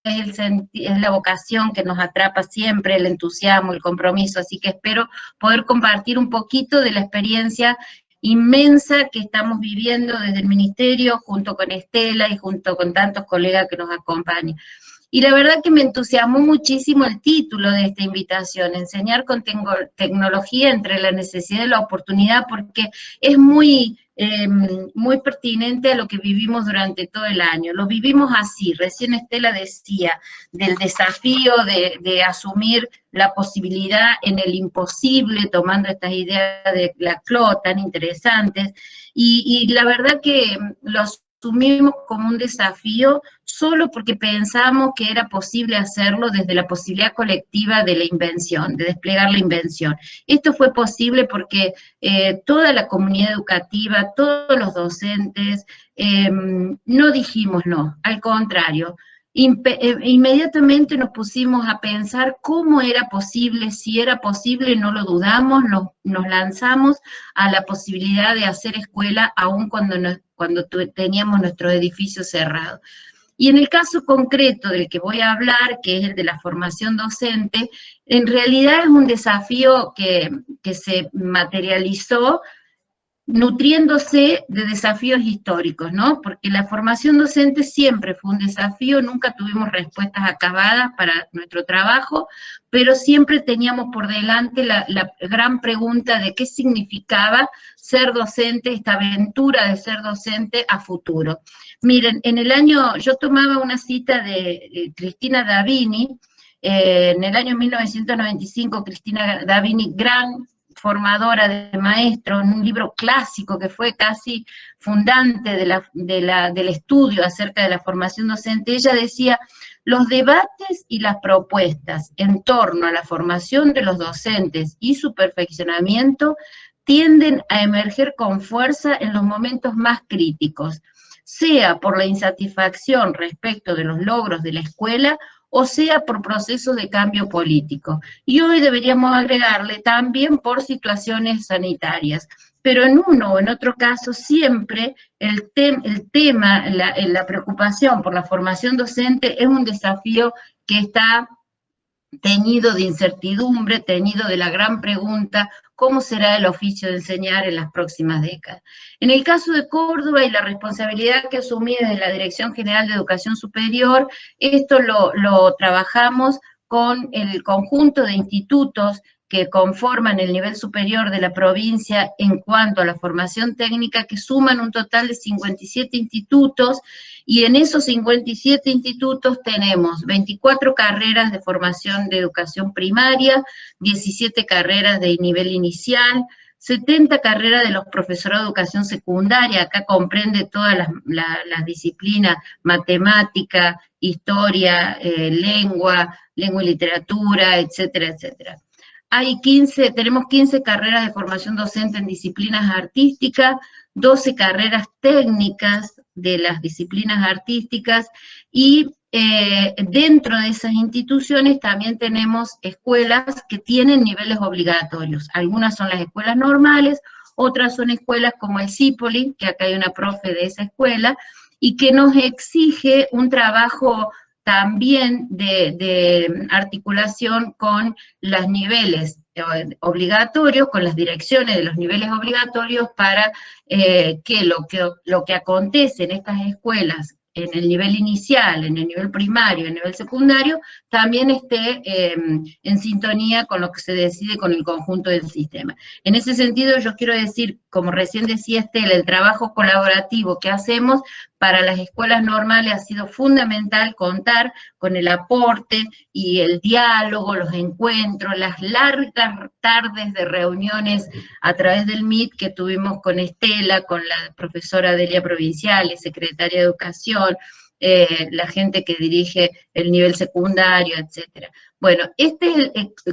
es la vocación que nos atrapa siempre, el entusiasmo, el compromiso, así que espero poder compartir un poquito de la experiencia inmensa que estamos viviendo desde el Ministerio, junto con Estela y junto con tantos colegas que nos acompañan. Y la verdad que me entusiasmó muchísimo el título de esta invitación, Enseñar con tecnología entre la necesidad y la oportunidad, porque es muy pertinente a lo que vivimos durante todo el año. Lo vivimos así, recién Estela decía, del desafío de asumir la posibilidad en el imposible, tomando estas ideas de la CLO tan interesantes, y la verdad que los asumimos como un desafío solo porque pensamos que era posible hacerlo desde la posibilidad colectiva de la invención, de desplegar la invención. Esto fue posible porque toda la comunidad educativa, todos los docentes, no dijimos no, al contrario, inmediatamente nos pusimos a pensar cómo era posible, si era posible, no lo dudamos, nos lanzamos a la posibilidad de hacer escuela aún cuando teníamos nuestro edificio cerrado. Y en el caso concreto del que voy a hablar, que es el de la formación docente, en realidad es un desafío que se materializó nutriéndose de desafíos históricos, ¿no? Porque la formación docente siempre fue un desafío, nunca tuvimos respuestas acabadas para nuestro trabajo, pero siempre teníamos por delante la gran pregunta de qué significaba ser docente, esta aventura de ser docente a futuro. Miren, yo tomaba una cita de Cristina Davini, en el año 1995, Cristina Davini, gran formadora de maestros, en un libro clásico que fue casi fundante del estudio acerca de la formación docente, ella decía: los debates y las propuestas en torno a la formación de los docentes y su perfeccionamiento tienden a emerger con fuerza en los momentos más críticos, sea por la insatisfacción respecto de los logros de la escuela o sea por procesos de cambio político. Y hoy deberíamos agregarle también por situaciones sanitarias. Pero en uno o en otro caso siempre el tema, la preocupación por la formación docente es un desafío que está teñido de incertidumbre, teñido de la gran pregunta: ¿cómo será el oficio de enseñar en las próximas décadas? En el caso de Córdoba y la responsabilidad que asumí desde la Dirección General de Educación Superior, esto lo trabajamos con el conjunto de institutos que conforman el nivel superior de la provincia en cuanto a la formación técnica, que suman un total de 57 institutos, y en esos 57 institutos tenemos 24 carreras de formación de educación primaria, 17 carreras de nivel inicial, 70 carreras de los profesorados de educación secundaria. Acá comprende todas las disciplinas: matemática, historia, lengua y literatura, etcétera, etcétera. Tenemos 15 carreras de formación docente en disciplinas artísticas, 12 carreras técnicas de las disciplinas artísticas, y dentro de esas instituciones también tenemos escuelas que tienen niveles obligatorios. Algunas son las escuelas normales, otras son escuelas como el Cipoli, que acá hay una profe de esa escuela, y que nos exige un trabajo también de articulación con los niveles obligatorios, con las direcciones de los niveles obligatorios, para que lo que acontece en estas escuelas, en el nivel inicial, en el nivel primario, en el nivel secundario, también esté en sintonía con lo que se decide con el conjunto del sistema. En ese sentido, yo quiero decir, como recién decía Estela, el trabajo colaborativo que hacemos para las escuelas normales ha sido fundamental contar con el aporte y el diálogo, los encuentros, las largas tardes de reuniones a través del Meet que tuvimos con Estela, con la profesora Delia Provinciale, secretaria de Educación, la gente que dirige el nivel secundario, etcétera. Bueno,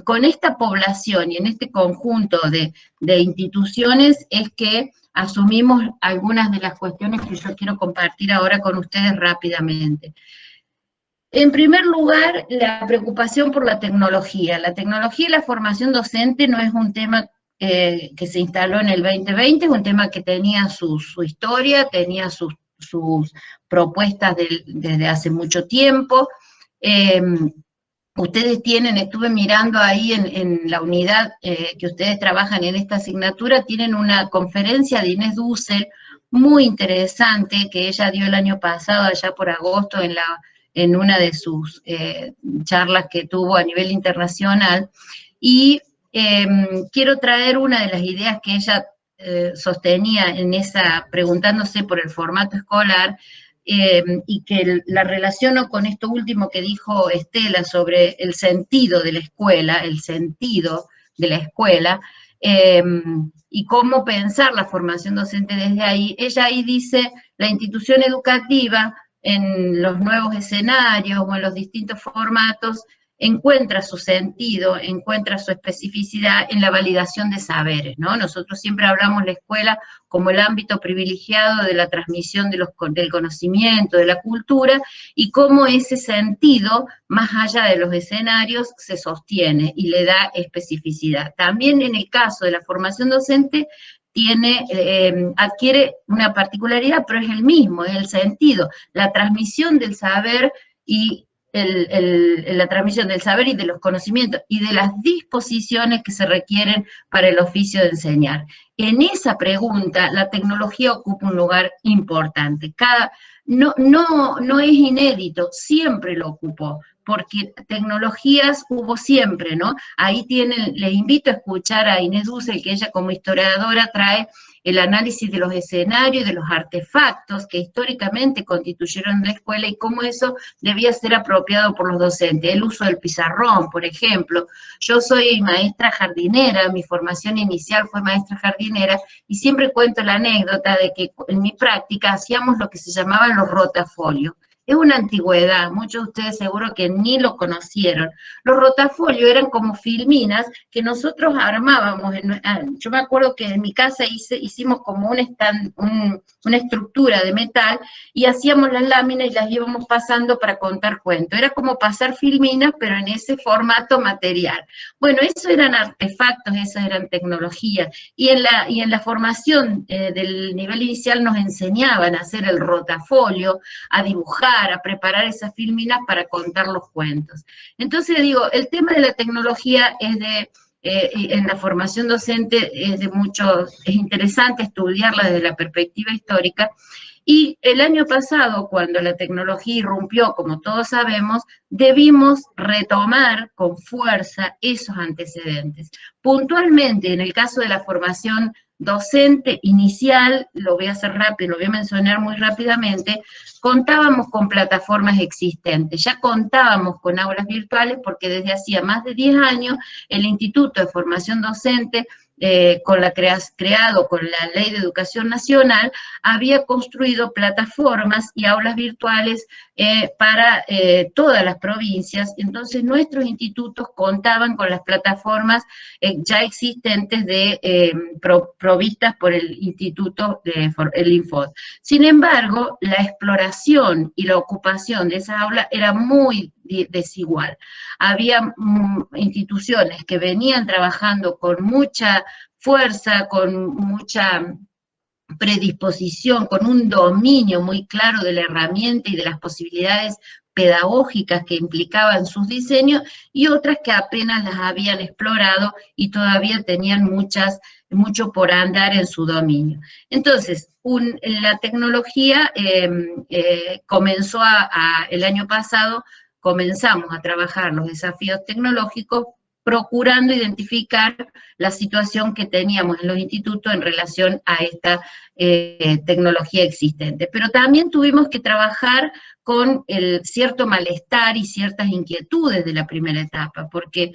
con esta población y en este conjunto de instituciones es que asumimos algunas de las cuestiones que yo quiero compartir ahora con ustedes rápidamente. En primer lugar, la preocupación por la tecnología. La tecnología y la formación docente no es un tema que se instaló en el 2020, es un tema que tenía su historia, tenía sus propuestas desde hace mucho tiempo. Ustedes estuve mirando ahí en la unidad que ustedes trabajan en esta asignatura, tienen una conferencia de Inés Dussel muy interesante que ella dio el año pasado, allá por agosto, en una de sus charlas que tuvo a nivel internacional, y quiero traer una de las ideas que ella sostenía en preguntándose por el formato escolar, y que la relaciono con esto último que dijo Estela sobre el sentido de la escuela, y cómo pensar la formación docente desde ahí. Ella ahí dice: la institución educativa en los nuevos escenarios o en los distintos formatos encuentra su sentido, encuentra su especificidad en la validación de saberes, ¿no? Nosotros siempre hablamos la escuela como el ámbito privilegiado de la transmisión del conocimiento, de la cultura, y cómo ese sentido, más allá de los escenarios, se sostiene y le da especificidad. También en el caso de la formación docente, adquiere una particularidad, pero es el mismo, es el sentido, la transmisión del saber y la transmisión del saber y de los conocimientos y de las disposiciones que se requieren para el oficio de enseñar. En esa pregunta, la tecnología ocupa un lugar importante. No es inédito, siempre lo ocupó, porque tecnologías hubo siempre, ¿no? Ahí les invito a escuchar a Inés Dussel, que ella como historiadora trae el análisis de los escenarios y de los artefactos que históricamente constituyeron la escuela y cómo eso debía ser apropiado por los docentes. El uso del pizarrón, por ejemplo. Yo soy maestra jardinera, mi formación inicial fue maestra jardinera, y siempre cuento la anécdota de que en mi práctica hacíamos lo que se llamaban los rotafolios. Es una antigüedad, muchos de ustedes seguro que ni lo conocieron. Los rotafolios eran como filminas que nosotros armábamos. Yo me acuerdo que en mi casa hicimos como una estructura de metal y hacíamos las láminas y las íbamos pasando para contar cuentos. Era como pasar filminas, pero en ese formato material. Bueno, eso eran artefactos, esas eran tecnologías. Y en la formación del nivel inicial nos enseñaban a hacer el rotafolio, a dibujar, a preparar esas filminas para contar los cuentos. Entonces digo, el tema de la tecnología es en la formación docente es interesante estudiarla desde la perspectiva histórica, y el año pasado, cuando la tecnología irrumpió, como todos sabemos, debimos retomar con fuerza esos antecedentes. Puntualmente, en el caso de la formación docente inicial, lo voy a hacer rápido, lo voy a mencionar muy rápidamente, contábamos con plataformas existentes, ya contábamos con aulas virtuales porque desde hacía más de 10 años el Instituto de Formación Docente, creado con la Ley de Educación Nacional, había construido plataformas y aulas virtuales para todas las provincias. Entonces nuestros institutos contaban con las plataformas ya existentes provistas por el Instituto el Infod. Sin embargo, la exploración y la ocupación de esa aula era muy desigual. Había instituciones que venían trabajando con mucha fuerza, con mucha predisposición, con un dominio muy claro de la herramienta y de las posibilidades pedagógicas que implicaban sus diseños, y otras que apenas las habían explorado y todavía tenían mucho por andar en su dominio. Entonces, la tecnología comenzó el año pasado, comenzamos a trabajar los desafíos tecnológicos procurando identificar la situación que teníamos en los institutos en relación a esta tecnología existente. Pero también tuvimos que trabajar con el cierto malestar y ciertas inquietudes de la primera etapa, porque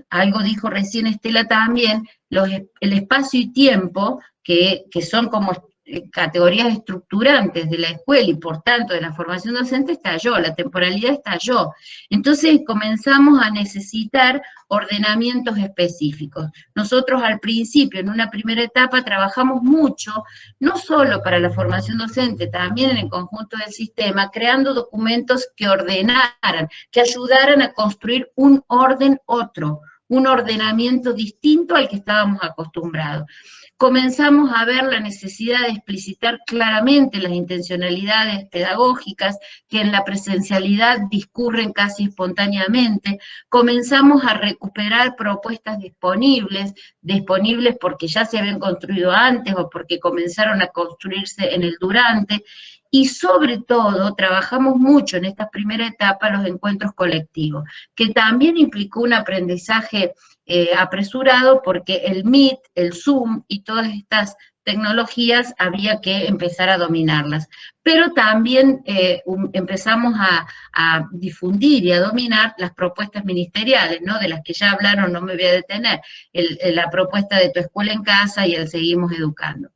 algo dijo recién Estela también, el espacio y tiempo, que son como categorías estructurantes de la escuela y por tanto de la formación docente, estalló, la temporalidad estalló. Entonces comenzamos a necesitar ordenamientos específicos. Nosotros al principio, en una primera etapa, trabajamos mucho, no solo para la formación docente, también en el conjunto del sistema, creando documentos que ordenaran, que ayudaran a construir un orden un ordenamiento distinto al que estábamos acostumbrados. Comenzamos a ver la necesidad de explicitar claramente las intencionalidades pedagógicas que en la presencialidad discurren casi espontáneamente. Comenzamos a recuperar propuestas disponibles porque ya se habían construido antes o porque comenzaron a construirse en el durante. Y sobre todo, trabajamos mucho en esta primera etapa los encuentros colectivos, que también implicó un aprendizaje apresurado porque el Meet, el Zoom y todas estas tecnologías había que empezar a dominarlas. Pero también empezamos a difundir y a dominar las propuestas ministeriales, ¿no? De las que ya hablaron, no me voy a detener, la propuesta de Tu Escuela en Casa y el Seguimos Educando.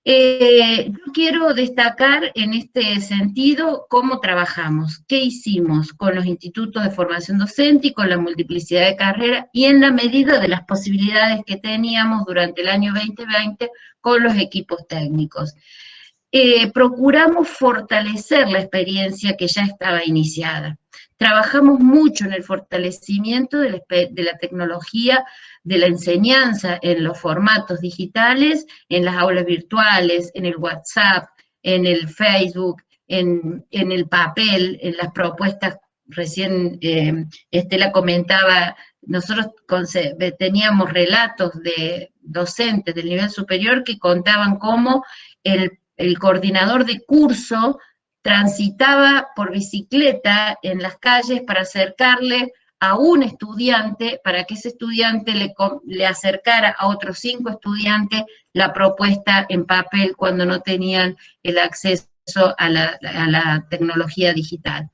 Yo quiero destacar en este sentido cómo trabajamos, qué hicimos con los institutos de formación docente y con la multiplicidad de carreras y en la medida de las posibilidades que teníamos durante el año 2020 con los equipos técnicos. Procuramos fortalecer la experiencia que ya estaba iniciada. Trabajamos mucho en el fortalecimiento de la tecnología, de la enseñanza en los formatos digitales, en las aulas virtuales, en el WhatsApp, en el Facebook, en el papel, en las propuestas. Recién Estela comentaba, nosotros teníamos relatos de docentes del nivel superior que contaban cómo el coordinador de curso transitaba por bicicleta en las calles para acercarle a un estudiante para que ese estudiante le acercara a otros 5 estudiantes la propuesta en papel cuando no tenían el acceso a la tecnología digital.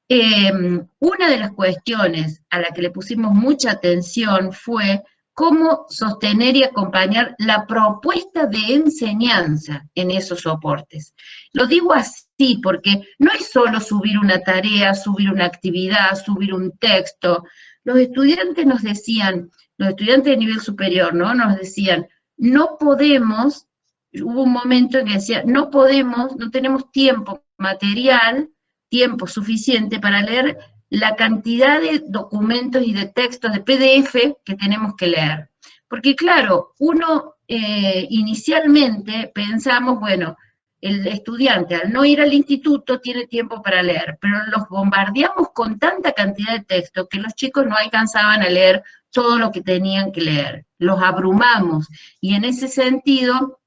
Una de las cuestiones a la que le pusimos mucha atención fue cómo sostener y acompañar la propuesta de enseñanza en esos soportes. Lo digo así porque no es solo subir una tarea, subir una actividad, subir un texto. Los estudiantes nos decían, los estudiantes de nivel superior, ¿no? Nos decían, no podemos, hubo un momento en que decía, no podemos, no tenemos tiempo material, tiempo suficiente para leer la cantidad de documentos y de textos de PDF que tenemos que leer. Porque claro, uno inicialmente pensamos, bueno, el estudiante al no ir al instituto tiene tiempo para leer, pero los bombardeamos con tanta cantidad de texto que los chicos no alcanzaban a leer todo lo que tenían que leer. Los abrumamos y en ese sentido,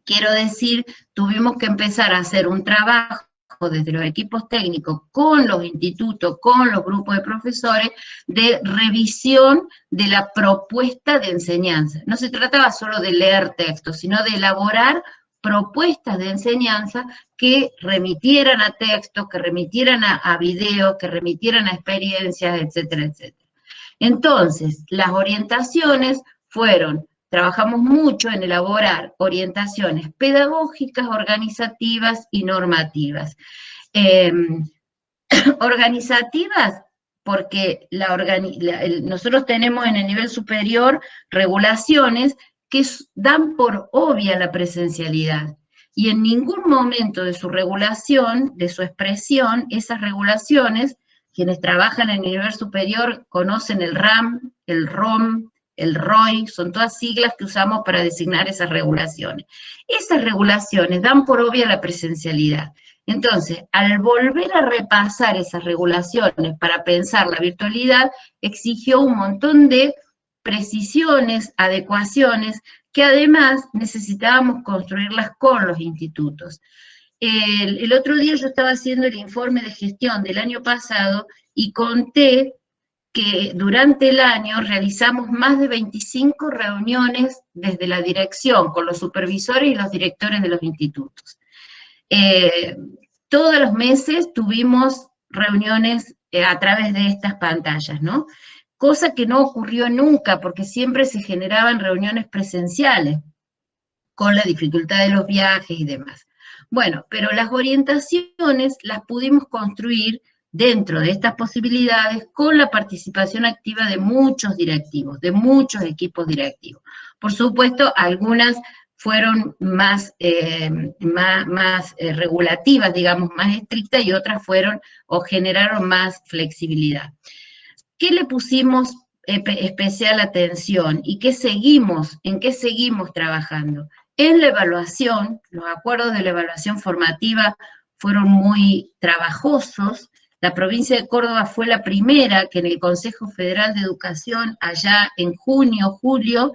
quiero decir, tuvimos que empezar a hacer un trabajo desde los equipos técnicos, con los institutos, con los grupos de profesores, de revisión de la propuesta de enseñanza. No se trataba solo de leer textos, sino de elaborar propuestas de enseñanza que remitieran a textos, que remitieran a videos, que remitieran a experiencias, etcétera, etcétera. Entonces, las orientaciones fueron, trabajamos mucho en elaborar orientaciones pedagógicas, organizativas y normativas. Organizativas, porque nosotros tenemos en el nivel superior regulaciones que dan por obvia la presencialidad. Y en ningún momento de su regulación, de su expresión, esas regulaciones, quienes trabajan en el nivel superior conocen el RAM, el ROM, el ROI, son todas siglas que usamos para designar esas regulaciones. Esas regulaciones dan por obvia la presencialidad. Entonces, al volver a repasar esas regulaciones para pensar la virtualidad, exigió un montón de precisiones, adecuaciones, que además necesitábamos construirlas con los institutos. El otro día yo estaba haciendo el informe de gestión del año pasado y conté que durante el año realizamos más de 25 reuniones desde la dirección con los supervisores y los directores de los institutos. Todos los meses tuvimos reuniones a través de estas pantallas, ¿no? Cosa que no ocurrió nunca, porque siempre se generaban reuniones presenciales, con la dificultad de los viajes y demás. Bueno, pero las orientaciones las pudimos construir dentro de estas posibilidades con la participación activa de muchos directivos, de muchos equipos directivos. Por supuesto, algunas fueron más regulativas, digamos, más estrictas, y otras fueron o generaron más flexibilidad. ¿Qué le pusimos especial atención y en qué seguimos trabajando? En la evaluación, los acuerdos de la evaluación formativa fueron muy trabajosos. La provincia de Córdoba fue la primera que en el Consejo Federal de Educación, allá en junio, julio,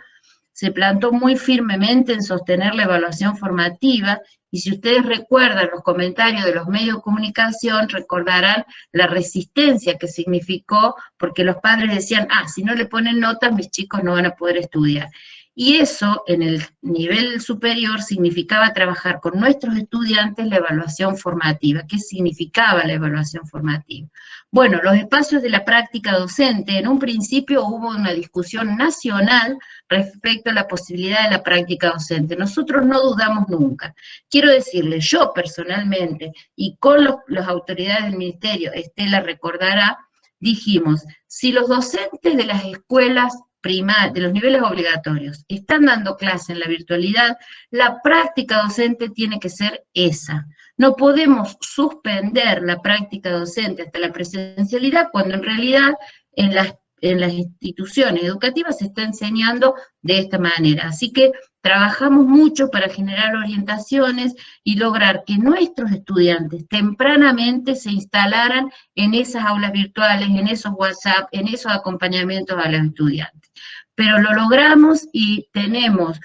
se plantó muy firmemente en sostener la evaluación formativa, y si ustedes recuerdan los comentarios de los medios de comunicación, recordarán la resistencia que significó, porque los padres decían, si no le ponen notas, mis chicos no van a poder estudiar. Y eso, en el nivel superior, significaba trabajar con nuestros estudiantes la evaluación formativa. ¿Qué significaba la evaluación formativa? Bueno, los espacios de la práctica docente, en un principio hubo una discusión nacional respecto a la posibilidad de la práctica docente. Nosotros no dudamos nunca. Quiero decirles, yo personalmente, y con las autoridades del ministerio, Estela recordará, dijimos, si los docentes de las escuelas de los niveles obligatorios están dando clase en la virtualidad, la práctica docente tiene que ser esa. No podemos suspender la práctica docente hasta la presencialidad cuando en realidad en las instituciones educativas se está enseñando de esta manera. Así que trabajamos mucho para generar orientaciones y lograr que nuestros estudiantes tempranamente se instalaran en esas aulas virtuales, en esos WhatsApp, en esos acompañamientos a los estudiantes. Pero lo logramos y tenemos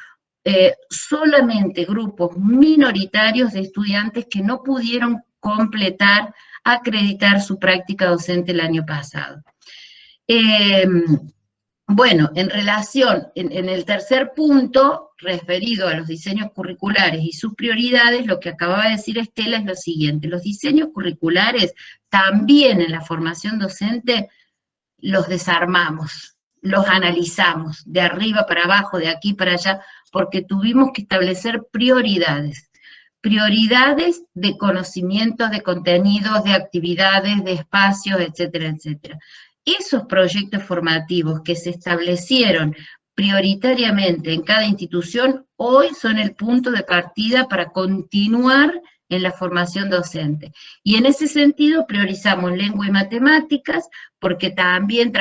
solamente grupos minoritarios de estudiantes que no pudieron acreditar su práctica docente el año pasado. Bueno, en relación, en el tercer punto, referido a los diseños curriculares y sus prioridades, lo que acababa de decir Estela es lo siguiente: los diseños curriculares también en la formación docente los desarmamos, los analizamos de arriba para abajo, de aquí para allá, porque tuvimos que establecer prioridades de conocimientos, de contenidos, de actividades, de espacios, etcétera, etcétera. Esos proyectos formativos que se establecieron prioritariamente en cada institución, hoy son el punto de partida para continuar en la formación docente. Y en ese sentido priorizamos lengua y matemáticas, porque también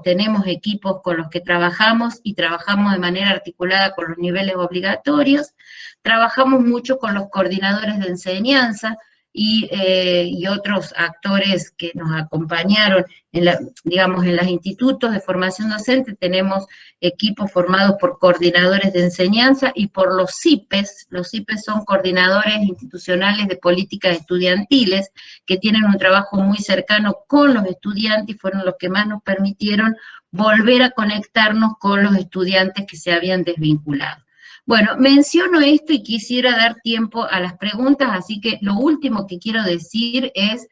tenemos equipos con los que trabajamos y trabajamos de manera articulada con los niveles obligatorios. Trabajamos mucho con los coordinadores de enseñanza y otros actores que nos acompañaron en los institutos de formación docente. Tenemos equipos formados por coordinadores de enseñanza y por los CIPES. Los CIPES son coordinadores institucionales de políticas estudiantiles que tienen un trabajo muy cercano con los estudiantes y fueron los que más nos permitieron volver a conectarnos con los estudiantes que se habían desvinculado. Bueno, menciono esto y quisiera dar tiempo a las preguntas, así que lo último que quiero decir es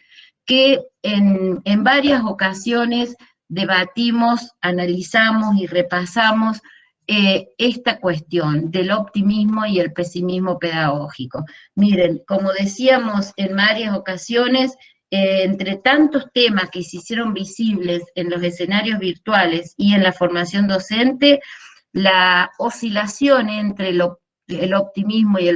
que en varias ocasiones debatimos, analizamos y repasamos esta cuestión del optimismo y el pesimismo pedagógico. Miren, como decíamos en varias ocasiones, entre tantos temas que se hicieron visibles en los escenarios virtuales y en la formación docente, la oscilación entre el optimismo y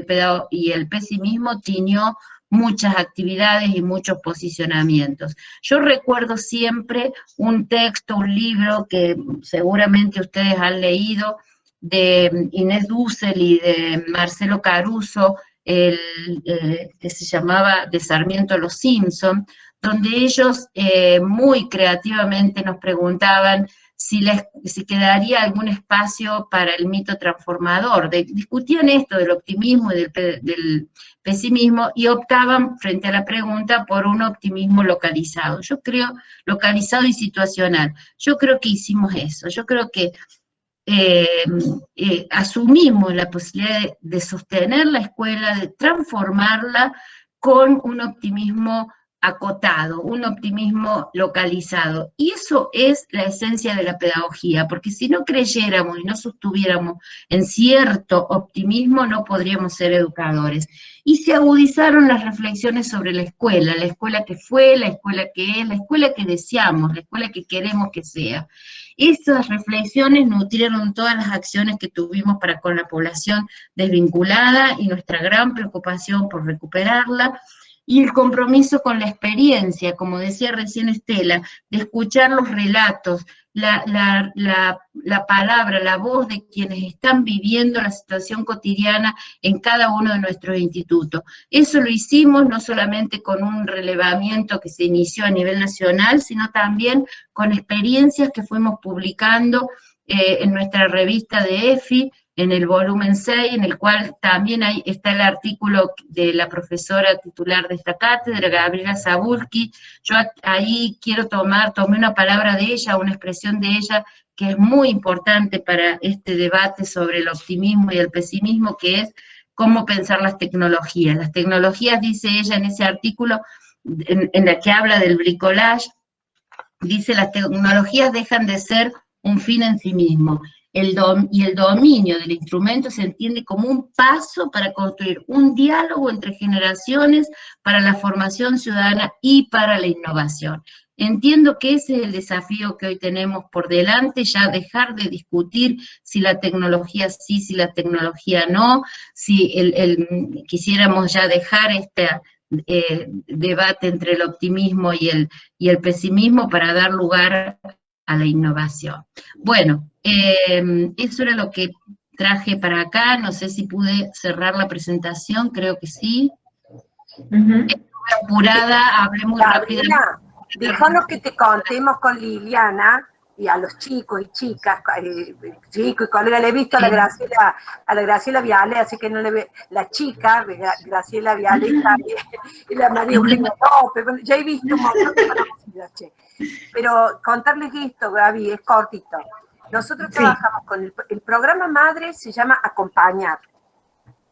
el pesimismo tiñó muchas actividades y muchos posicionamientos. Yo recuerdo siempre un texto, un libro que seguramente ustedes han leído, de Inés Dussel y de Marcelo Caruso, que se llamaba De Sarmiento a los Simpson, donde ellos muy creativamente nos preguntaban si quedaría algún espacio para el mito transformador. Discutían esto del optimismo y del pesimismo y optaban, frente a la pregunta, por un optimismo localizado. Yo creo, localizado y situacional. Yo creo que hicimos eso. Yo creo que asumimos la posibilidad de sostener la escuela, de transformarla con un optimismo acotado, un optimismo localizado. Y eso es la esencia de la pedagogía, porque si no creyéramos y no sostuviéramos en cierto optimismo, no podríamos ser educadores. Y se agudizaron las reflexiones sobre la escuela que fue, la escuela que es, la escuela que deseamos, la escuela que queremos que sea. Esas reflexiones nutrieron todas las acciones que tuvimos para con la población desvinculada y nuestra gran preocupación por recuperarla, y el compromiso con la experiencia, como decía recién Estela, de escuchar los relatos, la palabra, la voz de quienes están viviendo la situación cotidiana en cada uno de nuestros institutos. Eso lo hicimos no solamente con un relevamiento que se inició a nivel nacional, sino también con experiencias que fuimos publicando en nuestra revista de EFI, en el volumen 6, en el cual también está el artículo de la profesora titular de esta cátedra, Gabriela Zabulski. Yo ahí tomé una palabra de ella, una expresión de ella, que es muy importante para este debate sobre el optimismo y el pesimismo, que es cómo pensar las tecnologías. Las tecnologías, dice ella en ese artículo, en la que habla del bricolage, dice: las tecnologías dejan de ser un fin en sí mismo. Y el dominio del instrumento se entiende como un paso para construir un diálogo entre generaciones para la formación ciudadana y para la innovación. Entiendo que ese es el desafío que hoy tenemos por delante, ya dejar de discutir si la tecnología sí, si la tecnología no, si quisiéramos ya dejar este debate entre el optimismo y el pesimismo para dar lugar a la innovación. Bueno, eso era lo que traje para acá. No sé si pude cerrar la presentación, creo que sí. Estuve apurada, hablé muy rápido. Déjanos que te contemos con Liliana y a los chicos y chicas, chicos y colegas. Le he visto a la Graciela Viale, así que no le ve, la chica de Graciela Viale y la María Eugenia López. Ya he visto un montón de Pero contarles esto, Gaby, es cortito. Nosotros trabajamos con el programa madre, se llama Acompañar.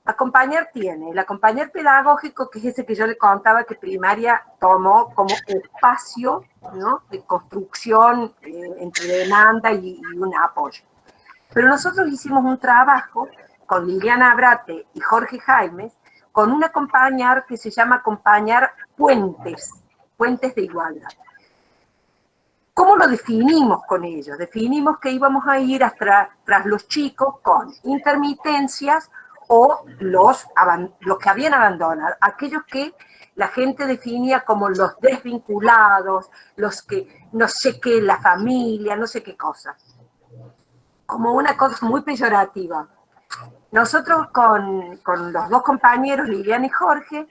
Acompañar tiene el acompañar pedagógico, que es ese que yo le contaba que primaria tomó como espacio, ¿no?, de construcción entre demanda y un apoyo. Pero nosotros hicimos un trabajo con Liliana Abrate y Jorge Jaimes, con un acompañar que se llama Acompañar Puentes de Igualdad. ¿Cómo lo definimos con ellos? Definimos que íbamos a ir tras los chicos con intermitencias o los que habían abandonado, aquellos que la gente definía como los desvinculados, los que no sé qué, la familia, no sé qué cosa. Como una cosa muy peyorativa. Nosotros con los dos compañeros, Liliana y Jorge,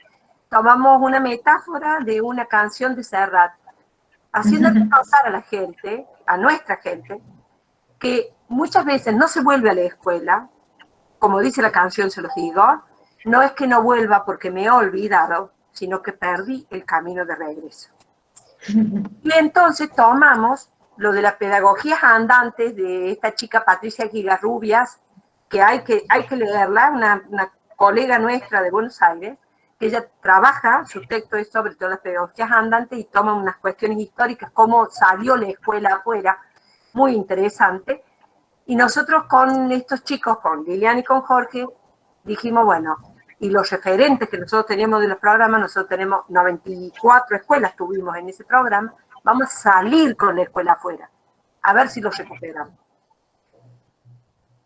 tomamos una metáfora de una canción de Serrat, haciéndole pensar a la gente, a nuestra gente, que muchas veces no se vuelve a la escuela, como dice la canción, se los digo, no es que no vuelva porque me he olvidado, sino que perdí el camino de regreso. Y entonces tomamos lo de las pedagogías andantes de esta chica Patricia Gigarrubias, que hay que leerla, una colega nuestra de Buenos Aires, que ella trabaja, su texto es sobre todas las pedagogías andantes y toma unas cuestiones históricas, cómo salió la escuela afuera, muy interesante. Y nosotros con estos chicos, con Liliana y con Jorge, dijimos, bueno, y los referentes que nosotros teníamos de los programas, nosotros tenemos 94 escuelas, tuvimos en ese programa, vamos a salir con la escuela afuera, a ver si los recuperamos.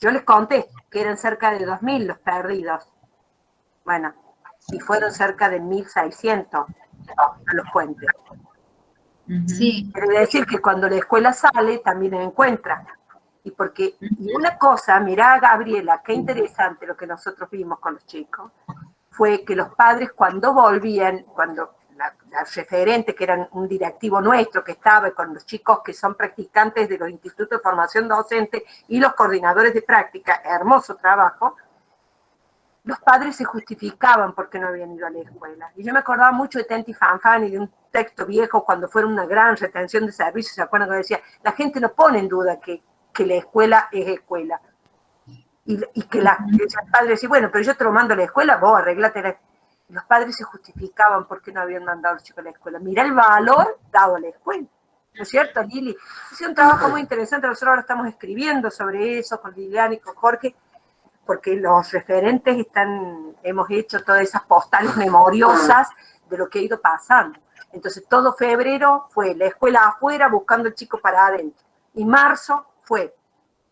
Yo les conté que eran cerca de 2.000 los perdidos. Bueno, y fueron cerca de 1.600 a los puentes. Sí. Quiere decir que cuando la escuela sale, también encuentra. Y una cosa, mirá, Gabriela, qué interesante lo que nosotros vimos con los chicos, fue que los padres cuando volvían, cuando la referente, que era un directivo nuestro que estaba con los chicos que son practicantes de los institutos de formación docente y los coordinadores de práctica, hermoso trabajo, los padres se justificaban porque no habían ido a la escuela. Y yo me acordaba mucho de Tenti Fanfani, de un texto viejo cuando fuera una gran retención de servicios, ¿se acuerdan que decía? La gente no pone en duda que la escuela es escuela. Y que el padre decía, bueno, pero yo te lo mando a la escuela, vos arreglate. Los padres se justificaban porque no habían mandado a los chicos a la escuela. Mirá el valor dado a la escuela. ¿No es cierto, Lili? Es un trabajo muy interesante. Nosotros ahora estamos escribiendo sobre eso con Liliana y con Jorge, porque los referentes hemos hecho todas esas postales memoriosas de lo que ha ido pasando. Entonces, todo febrero fue la escuela afuera buscando el chico para adentro. Y marzo fue,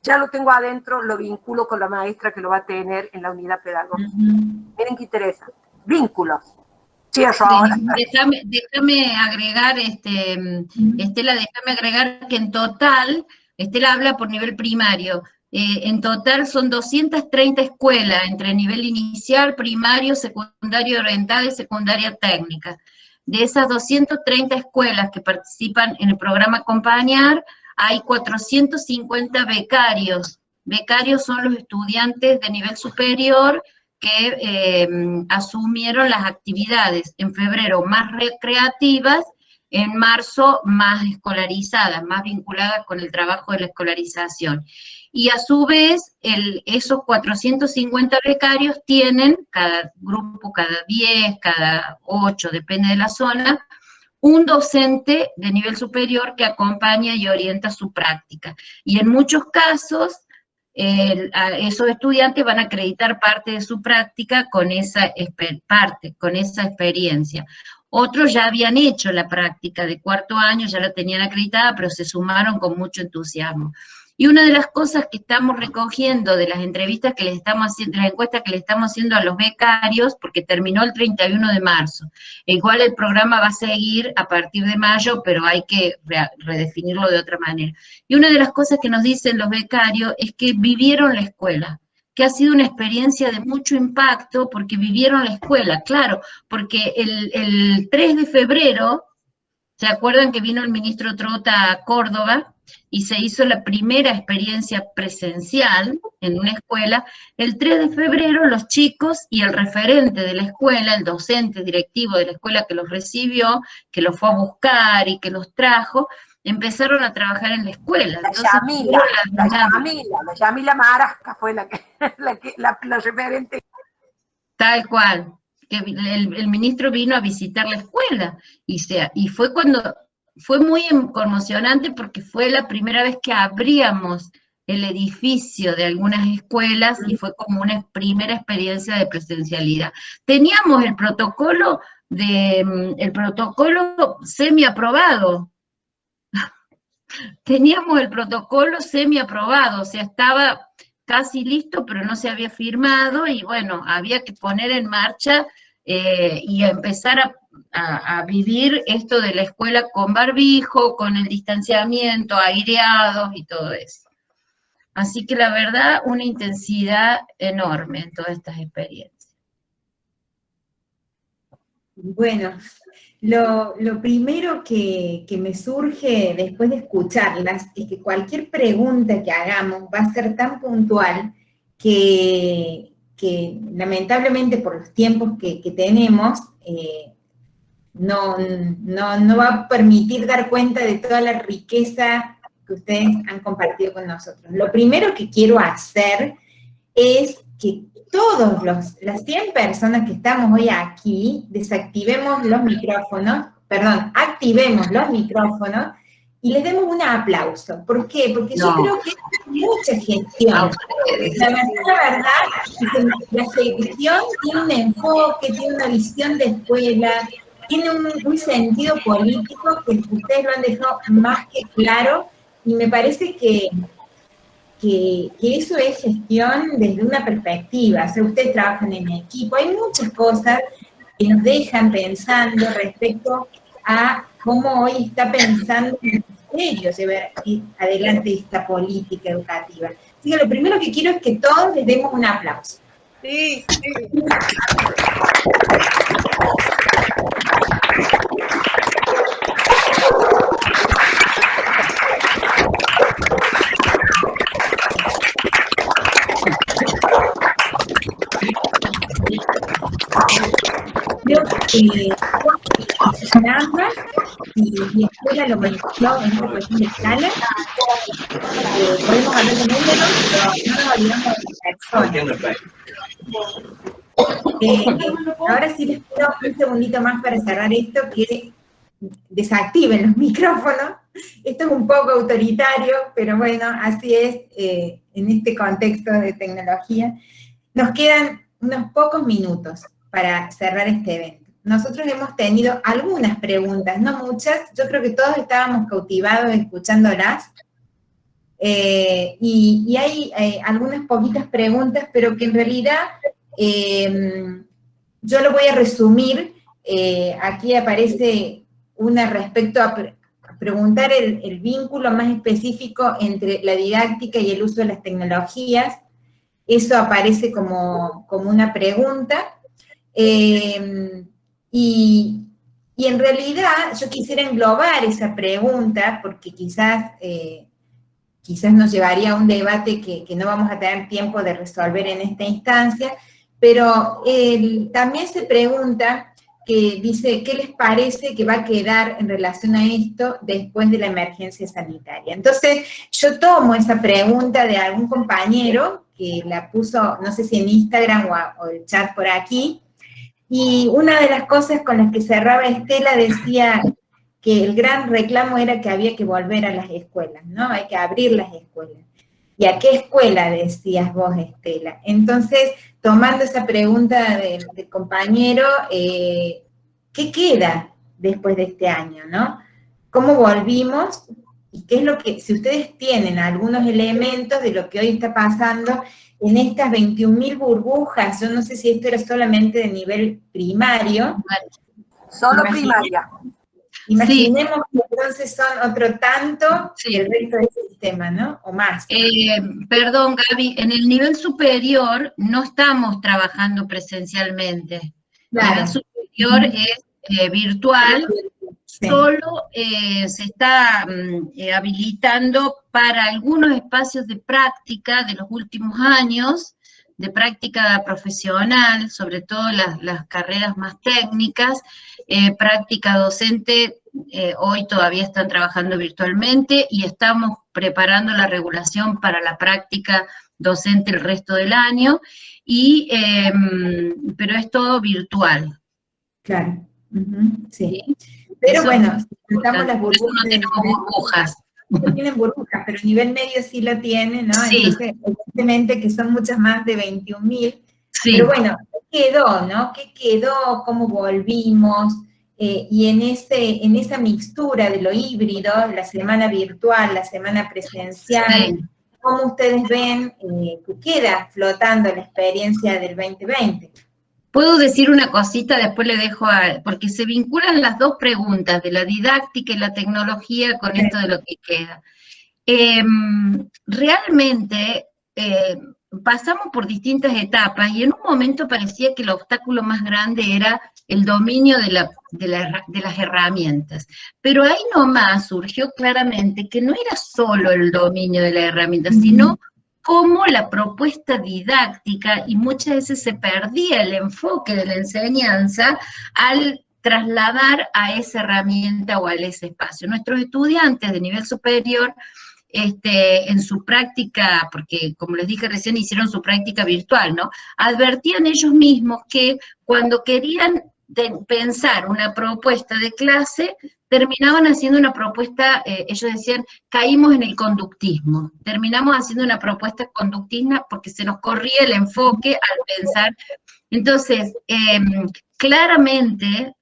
ya lo tengo adentro, lo vinculo con la maestra que lo va a tener en la unidad pedagógica. Miren qué interesante. Vínculos. Cierro ahora. Déjame agregar, Estela, déjame agregar que en total, Estela habla por nivel primario, en total son 230 escuelas entre nivel inicial, primario, secundario oriental y secundaria técnica. De esas 230 escuelas que participan en el programa Acompañar, hay 450 becarios. Becarios son los estudiantes de nivel superior que asumieron las actividades en febrero más recreativas, en marzo más escolarizadas, más vinculadas con el trabajo de la escolarización. Y a su vez, esos 450 becarios tienen, cada grupo, cada 10, cada 8, depende de la zona, un docente de nivel superior que acompaña y orienta su práctica. Y en muchos casos, esos estudiantes van a acreditar parte de su práctica con esa experiencia. Otros ya habían hecho la práctica de cuarto año, ya la tenían acreditada, pero se sumaron con mucho entusiasmo. Y una de las cosas que estamos recogiendo de las entrevistas que les estamos haciendo, de las encuestas que le estamos haciendo a los becarios, porque terminó el 31 de marzo, igual el programa va a seguir a partir de mayo, pero hay que redefinirlo de otra manera. Y una de las cosas que nos dicen los becarios es que vivieron la escuela, que ha sido una experiencia de mucho impacto porque vivieron la escuela, claro, porque el 3 de febrero, ¿se acuerdan que vino el ministro Trota a Córdoba? y se hizo la primera experiencia presencial en una escuela. El 3 de febrero los chicos y el referente de la escuela, el docente directivo de la escuela que los recibió, que los fue a buscar y que los trajo, empezaron a trabajar en la escuela. La Yamila Marasca fue la referente. Tal cual, que el ministro vino a visitar la escuela, y fue cuando, fue muy conmocionante porque fue la primera vez que abríamos el edificio de algunas escuelas y fue como una primera experiencia de presencialidad. Teníamos el protocolo semi-aprobado. Teníamos el protocolo semi-aprobado, o sea, estaba casi listo, pero no se había firmado, y bueno, había que poner en marcha y empezar a vivir esto de la escuela con barbijo, con el distanciamiento, aireados y todo eso. Así que la verdad, una intensidad enorme en todas estas experiencias. Bueno, lo primero que me surge después de escucharlas es que cualquier pregunta que hagamos va a ser tan puntual que lamentablemente por los tiempos que tenemos, no va a permitir dar cuenta de toda la riqueza que ustedes han compartido con nosotros. Lo primero que quiero hacer es que todos las 100 personas que estamos hoy aquí, activemos los micrófonos y les demos un aplauso. ¿Por qué? Porque yo creo que es mucha gestión. La verdad es que la gestión tiene un enfoque, tiene una visión de escuela, tiene un sentido político que ustedes lo han dejado más que claro, y me parece que eso es gestión desde una perspectiva. O sea, ustedes trabajan en equipo, hay muchas cosas que nos dejan pensando respecto a cómo hoy está pensando el ministerio llevar adelante esta política educativa. Así que lo primero que quiero es que todos les demos un aplauso. Sí, sí. Creo que nada, y escuela lo mencionó en esta cuestión de escala, podemos hablar de números, pero no nos olvidamos de personas. Ahora sí les pido un segundito más para cerrar esto, que desactiven los micrófonos. Esto es un poco autoritario, pero bueno, así es en este contexto de tecnología. Nos quedan unos pocos minutos para cerrar este evento. Nosotros hemos tenido algunas preguntas, no muchas, yo creo que todos estábamos cautivados escuchándolas, y hay algunas poquitas preguntas, pero que en realidad yo lo voy a resumir. Aquí aparece una respecto a preguntar el vínculo más específico entre la didáctica y el uso de las tecnologías. Eso aparece como una pregunta. Y en realidad yo quisiera englobar esa pregunta, porque quizás nos llevaría a un debate que no vamos a tener tiempo de resolver en esta instancia, pero también se pregunta, que dice, ¿qué les parece que va a quedar en relación a esto después de la emergencia sanitaria? Entonces, yo tomo esa pregunta de algún compañero que la puso, no sé si en Instagram o el chat por aquí, y una de las cosas con las que cerraba Estela decía que el gran reclamo era que había que volver a las escuelas, ¿no? Hay que abrir las escuelas. ¿Y a qué escuela decías vos, Estela? Entonces, tomando esa pregunta del compañero, ¿qué queda después de este año, no? ¿Cómo volvimos? ¿Y qué es lo que, si ustedes tienen algunos elementos de lo que hoy está pasando en estas 21.000 burbujas? Yo no sé si esto era solamente de nivel primario. Solo primaria. Imaginemos que entonces son otro tanto el resto del sistema, ¿no? O más. Perdón, Gaby, en el nivel superior no estamos trabajando presencialmente. Claro. El nivel superior es virtual, solo se está habilitando para algunos espacios de práctica de los últimos años, de práctica profesional, sobre todo las carreras más técnicas, práctica docente, hoy todavía están trabajando virtualmente y estamos preparando la regulación para la práctica docente el resto del año, pero es todo virtual. Claro, sí. Pero eso, bueno, si tratamos las por eso no tenemos burbujas. No tienen burbujas, pero el nivel medio sí lo tiene, ¿no? Sí. Entonces, evidentemente que son muchas más de 21.000. Sí. Pero bueno, ¿qué quedó, no? ¿Qué quedó? ¿Cómo volvimos? Y en esa mixtura de lo híbrido, la semana virtual, la semana presencial, sí. ¿Cómo ustedes ven que queda flotando la experiencia del 2020? Puedo decir una cosita, después le dejo porque se vinculan las dos preguntas, de la didáctica y la tecnología, con esto de lo que queda. Realmente pasamos por distintas etapas y en un momento parecía que el obstáculo más grande era el dominio de las herramientas. Pero ahí nomás surgió claramente que no era solo el dominio de las herramientas, sino cómo la propuesta didáctica, y muchas veces se perdía el enfoque de la enseñanza al trasladar a esa herramienta o a ese espacio. Nuestros estudiantes de nivel superior, en su práctica, porque como les dije recién, hicieron su práctica virtual, ¿no? Advertían ellos mismos que cuando querían pensar una propuesta de clase, terminaban haciendo una propuesta, ellos decían, caímos en el conductismo, terminamos haciendo una propuesta conductista porque se nos corría el enfoque al pensar. Entonces, claramente,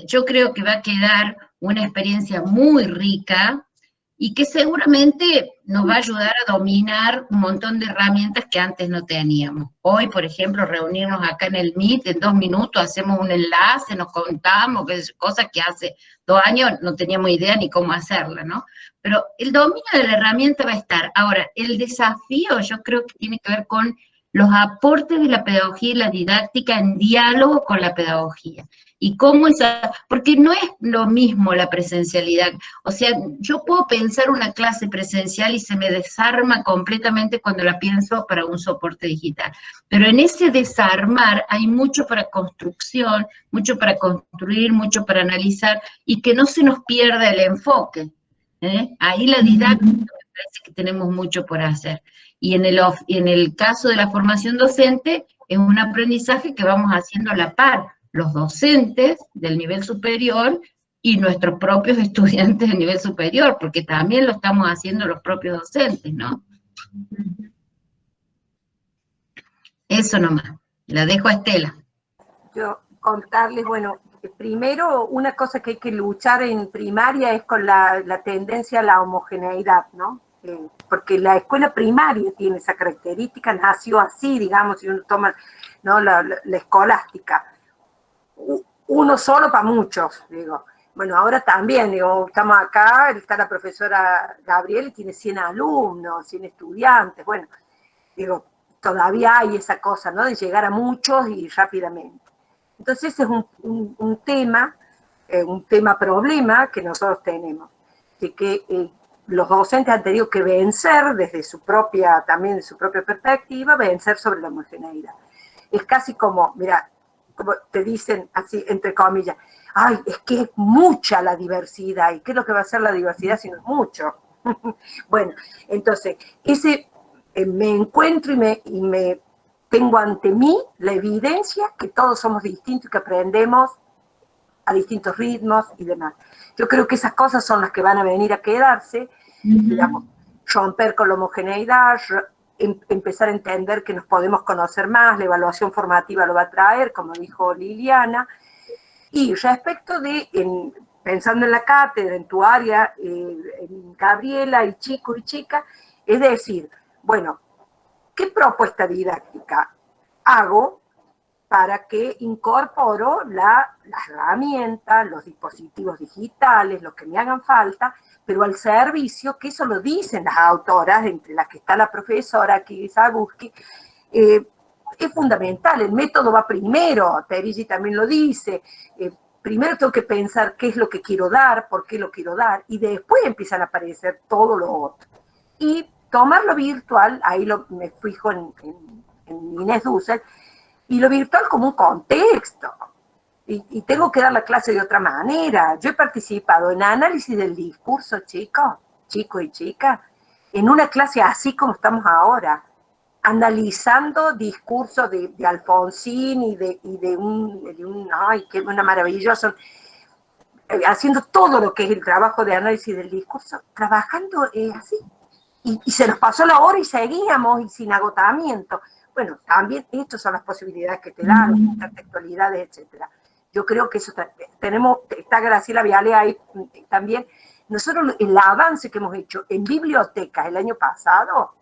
yo creo que va a quedar una experiencia muy rica y que seguramente nos va a ayudar a dominar un montón de herramientas que antes no teníamos. Hoy, por ejemplo, reunirnos acá en el Meet, en 2 minutos hacemos un enlace, nos contamos, cosas que hace 2 años no teníamos idea ni cómo hacerla, ¿no? Pero el dominio de la herramienta va a estar. Ahora, el desafío yo creo que tiene que ver con los aportes de la pedagogía y la didáctica en diálogo con la pedagogía. Y cómo porque no es lo mismo la presencialidad. O sea, yo puedo pensar una clase presencial y se me desarma completamente cuando la pienso para un soporte digital. Pero en ese desarmar hay mucho para construcción, mucho para construir, mucho para analizar, y que no se nos pierda el enfoque. Ahí la didáctica me parece que tenemos mucho por hacer. Y en el caso de la formación docente, es un aprendizaje que vamos haciendo a la par, los docentes del nivel superior y nuestros propios estudiantes del nivel superior, porque también lo estamos haciendo los propios docentes, ¿no? Eso nomás, la dejo a Estela. Yo contarles, bueno, primero una cosa que hay que luchar en primaria es con la tendencia a la homogeneidad, ¿no? Porque la escuela primaria tiene esa característica, nació así, digamos, si uno toma, ¿no? la escolástica. Uno solo para muchos, digo. Bueno, ahora también, digo, estamos acá, está la profesora Gabriel y tiene 100 alumnos, 100 estudiantes, bueno, digo, todavía hay esa cosa, ¿no? De llegar a muchos y rápidamente. Entonces ese es un tema problema que nosotros tenemos, de que los docentes han tenido que vencer desde su propia, también de su propia perspectiva, vencer sobre la homogeneidad. Es casi como, mira, como te dicen así, entre comillas, ay, es que es mucha la diversidad, ¿y qué es lo que va a hacer la diversidad si no es mucho? Bueno, entonces, me encuentro y me tengo ante mí la evidencia que todos somos distintos y que aprendemos a distintos ritmos y demás. Yo creo que esas cosas son las que van a venir a quedarse, digamos, romper con la homogeneidad, empezar a entender que nos podemos conocer más, la evaluación formativa lo va a traer, como dijo Liliana, y respecto de, pensando en la cátedra, en tu área, en Gabriela y chicos y chicas, es decir, bueno, ¿qué propuesta didáctica hago para que incorporo las herramientas, los dispositivos digitales, los que me hagan falta, pero al servicio, que eso lo dicen las autoras, entre las que está la profesora Kisaguski, es fundamental, el método va primero, Terigi también lo dice, primero tengo que pensar qué es lo que quiero dar, por qué lo quiero dar, y después empiezan a aparecer todo lo otro. Y tomarlo virtual, ahí me fijo en Inés Dussel, y lo virtual como un contexto. Y tengo que dar la clase de otra manera. Yo he participado en análisis del discurso, chicos y chicas, en una clase así como estamos ahora, analizando discursos de Alfonsín y de un ay, qué una maravillosa, haciendo todo lo que es el trabajo de análisis del discurso, trabajando así. Y se nos pasó la hora y seguíamos, y sin agotamiento. Bueno, también estas son las posibilidades que te dan, las intertextualidades, etcétera. Yo creo que eso está Graciela Viale ahí también. Nosotros, el avance que hemos hecho en bibliotecas el año pasado,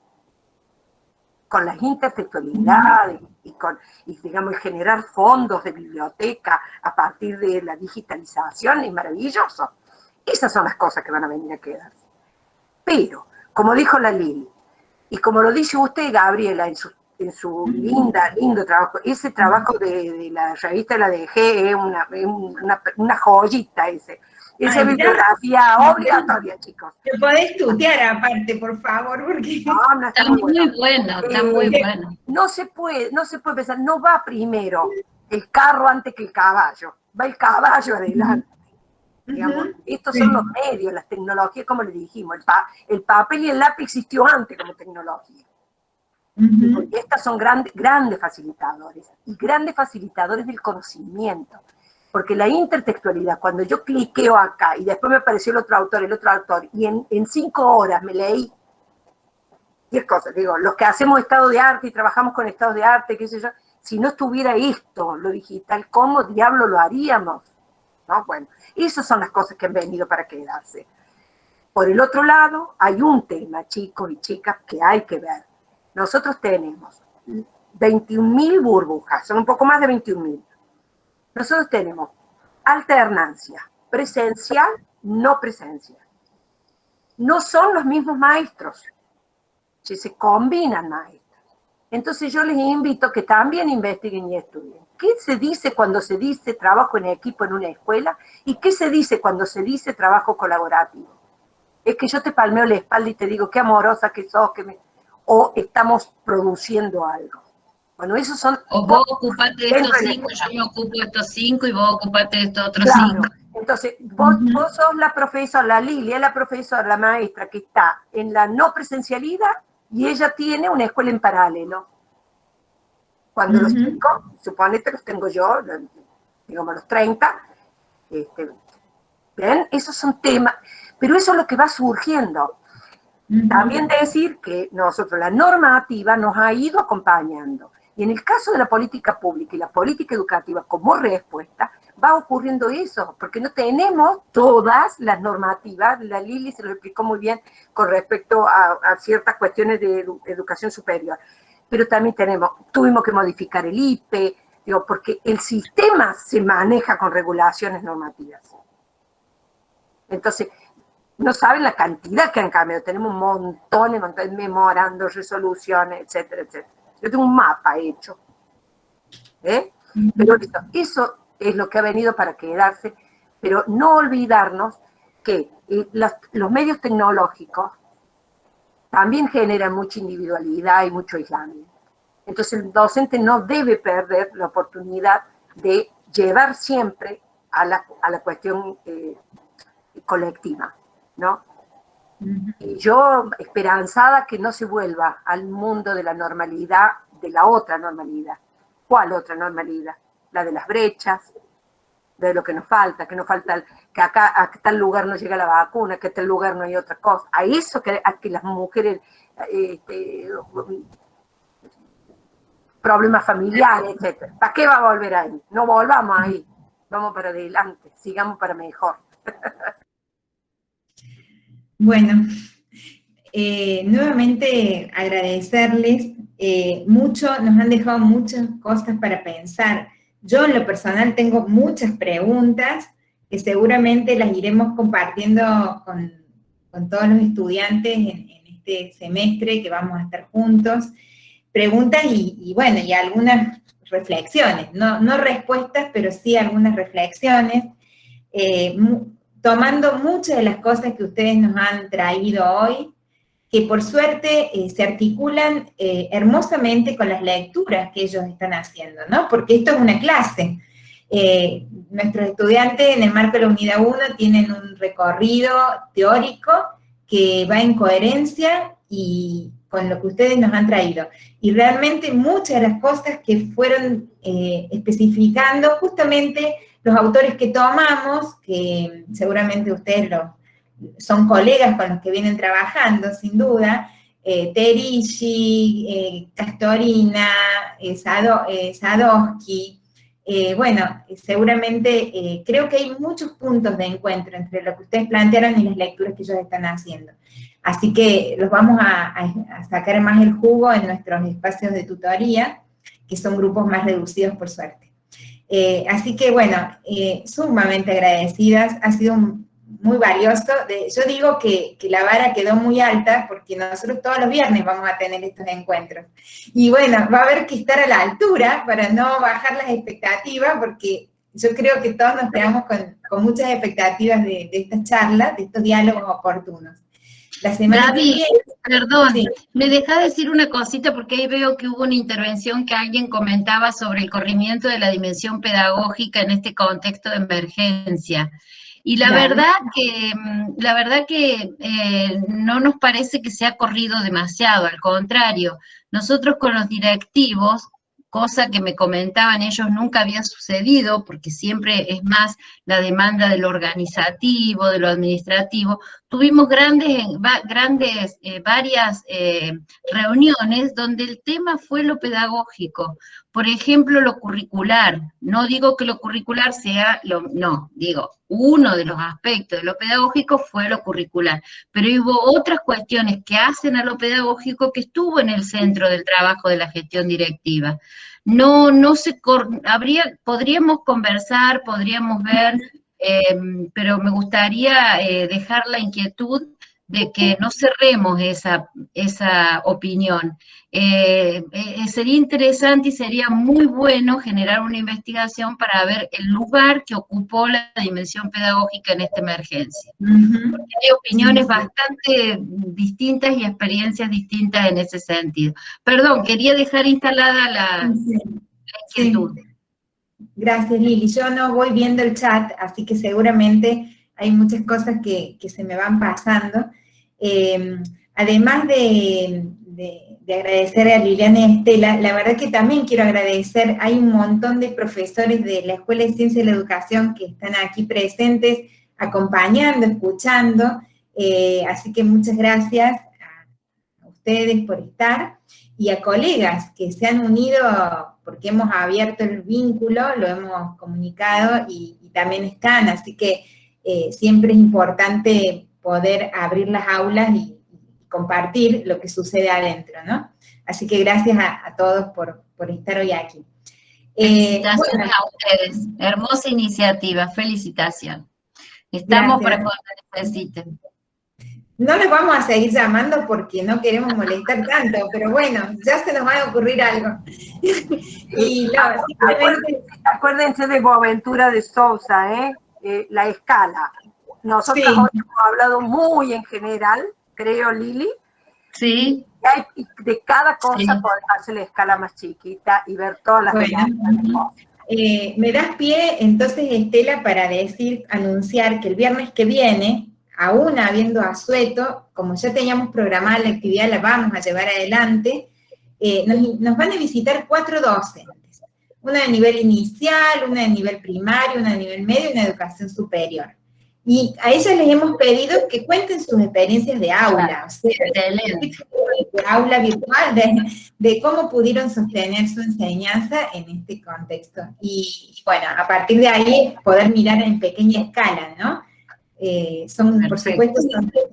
con las intertextualidades y digamos, generar fondos de biblioteca a partir de la digitalización, es maravilloso. Esas son las cosas que van a venir a quedarse. Pero, como dijo la Lili, y como lo dice usted, Gabriela, en su lindo trabajo, ese trabajo de la revista de la DG es una joyita ese. Esa bibliografía obligatoria, chicos. Te podés tutear aparte, por favor, porque... No, está muy bueno, está muy bueno. No se puede pensar, no va primero el carro antes que el caballo, va el caballo adelante. Digamos, estos son los medios, las tecnologías, como le dijimos, el papel y el lápiz existió antes como tecnología. Porque estas son grandes facilitadores, y grandes facilitadores del conocimiento. Porque la intertextualidad, cuando yo cliqueo acá y después me apareció el otro autor, y en 5 horas me leí 10 cosas, digo, los que hacemos estado de arte y trabajamos con estados de arte, qué sé yo, si no estuviera esto, lo digital, ¿cómo diablo lo haríamos? ¿No? Bueno, esas son las cosas que han venido para quedarse. Por el otro lado, hay un tema, chicos y chicas, que hay que ver. Nosotros tenemos 21.000 burbujas, son un poco más de 21.000. Nosotros tenemos alternancia, presencial, no presencial. No son los mismos maestros, se combinan maestros. Entonces yo les invito a que también investiguen y estudien. ¿Qué se dice cuando se dice trabajo en equipo en una escuela? ¿Y qué se dice cuando se dice trabajo colaborativo? Es que yo te palmeo la espalda y te digo qué amorosa que sos, o estamos produciendo algo. Bueno, esos son... O vos ocupate de estos 5, yo me ocupo de estos 5 y vos ocupate de estos otros 5. Entonces, vos sos la profesora, la Lilia, la profesora, la maestra que está en la no presencialidad y ella tiene una escuela en paralelo. Cuando los chicos, suponete los tengo yo, digamos los 30, ¿ven? Esos son temas, pero eso es lo que va surgiendo. También decir que nosotros, la normativa nos ha ido acompañando. Y en el caso de la política pública y la política educativa como respuesta, va ocurriendo eso, porque no tenemos todas las normativas. La Lili se lo explicó muy bien con respecto a ciertas cuestiones de educación superior. Pero también tuvimos que modificar el IPE, digo, porque el sistema se maneja con regulaciones normativas. Entonces, no saben la cantidad que han cambiado. Tenemos montones de memorandos, resoluciones, etcétera, etcétera. Yo tengo un mapa hecho. Pero eso es lo que ha venido para quedarse. Pero no olvidarnos que los medios tecnológicos también generan mucha individualidad y mucho aislamiento. Entonces el docente no debe perder la oportunidad de llevar siempre a la cuestión colectiva, ¿no? Y yo, esperanzada que no se vuelva al mundo de la normalidad, de la otra normalidad. ¿Cuál otra normalidad? La de las brechas, de lo que nos falta, que acá a tal lugar no llega la vacuna, que a tal lugar no hay otra cosa. A eso a que las mujeres, problemas familiares, etc. ¿Para qué va a volver ahí? No volvamos ahí, vamos para adelante, sigamos para mejor. Bueno, nuevamente agradecerles mucho, nos han dejado muchas cosas para pensar. Yo en lo personal tengo muchas preguntas que seguramente las iremos compartiendo con todos los estudiantes en este semestre que vamos a estar juntos. Preguntas y bueno, y algunas reflexiones, no respuestas, pero sí algunas reflexiones, tomando muchas de las cosas que ustedes nos han traído hoy, que por suerte se articulan hermosamente con las lecturas que ellos están haciendo, ¿no? Porque esto es una clase. Nuestros estudiantes en el marco de la Unidad 1 tienen un recorrido teórico que va en coherencia y con lo que ustedes nos han traído. Y realmente muchas de las cosas que fueron especificando, justamente los autores que tomamos, que seguramente ustedes son colegas con los que vienen trabajando, sin duda, Terici, Castorina, Sadowski, bueno, seguramente creo que hay muchos puntos de encuentro entre lo que ustedes plantearon y las lecturas que ellos están haciendo. Así que los vamos a sacar más el jugo en nuestros espacios de tutoría, que son grupos más reducidos por suerte. Así que bueno, sumamente agradecidas, ha sido muy valioso. Yo digo que la vara quedó muy alta porque nosotros todos los viernes vamos a tener estos encuentros. Y bueno, va a haber que estar a la altura para no bajar las expectativas, porque yo creo que todos nos quedamos con muchas expectativas de estas charlas, de estos diálogos oportunos. La semana Gaby, que viene, perdón, sí. me deja decir una cosita porque ahí veo que hubo una intervención que alguien comentaba sobre el corrimiento de la dimensión pedagógica en este contexto de emergencia. Y la verdad que no nos parece que se ha corrido demasiado, al contrario, nosotros con los directivos, cosa que me comentaban ellos nunca había sucedido, porque siempre es más la demanda de lo organizativo, de lo administrativo, tuvimos varias reuniones donde el tema fue lo pedagógico. Por ejemplo, lo curricular. No digo que lo curricular sea digo, uno de los aspectos de lo pedagógico fue lo curricular, pero hubo otras cuestiones que hacen a lo pedagógico que estuvo en el centro del trabajo de la gestión directiva. Podríamos conversar, podríamos ver, pero me gustaría dejar la inquietud de que no cerremos esa opinión. Sería interesante y sería muy bueno generar una investigación para ver el lugar que ocupó la dimensión pedagógica en esta emergencia. Porque hay opiniones bastante distintas y experiencias distintas en ese sentido. Perdón, quería dejar instalada la inquietud. Sí. Gracias, Lili. Yo no voy viendo el chat, así que seguramente hay muchas cosas que se me van pasando. Además de agradecer a Liliana y Estela, la verdad que también quiero agradecer, hay un montón de profesores de la Escuela de Ciencia de la Educación que están aquí presentes, acompañando, escuchando, así que muchas gracias a ustedes por estar, y a colegas que se han unido porque hemos abierto el vínculo, lo hemos comunicado y también están, así que siempre es importante poder abrir las aulas y compartir lo que sucede adentro, ¿no? Así que gracias a todos por estar hoy aquí. Felicitaciones a ustedes, hermosa iniciativa, felicitación. Estamos para cuando necesiten. No les vamos a seguir llamando porque no queremos molestar tanto, pero bueno, ya se nos va a ocurrir algo. Y acuérdense de Boaventura de Sousa, la escala. Nosotros sí. Hoy hemos hablado muy en general, creo, Lili. Sí. Y de cada cosa podemos hacer la escala más chiquita y ver todas las me das pie, entonces, Estela, para anunciar que el viernes que viene, aún habiendo asueto, como ya teníamos programada la actividad, la vamos a llevar adelante, nos van a visitar 4 docentes, una de nivel inicial, una de nivel primario, una de nivel medio y una de educación superior. Y a ellas les hemos pedido que cuenten sus experiencias de aula, o sea, de aula virtual, de cómo pudieron sostener su enseñanza en este contexto. Y bueno, a partir de ahí poder mirar en pequeña escala, ¿no? Por supuesto,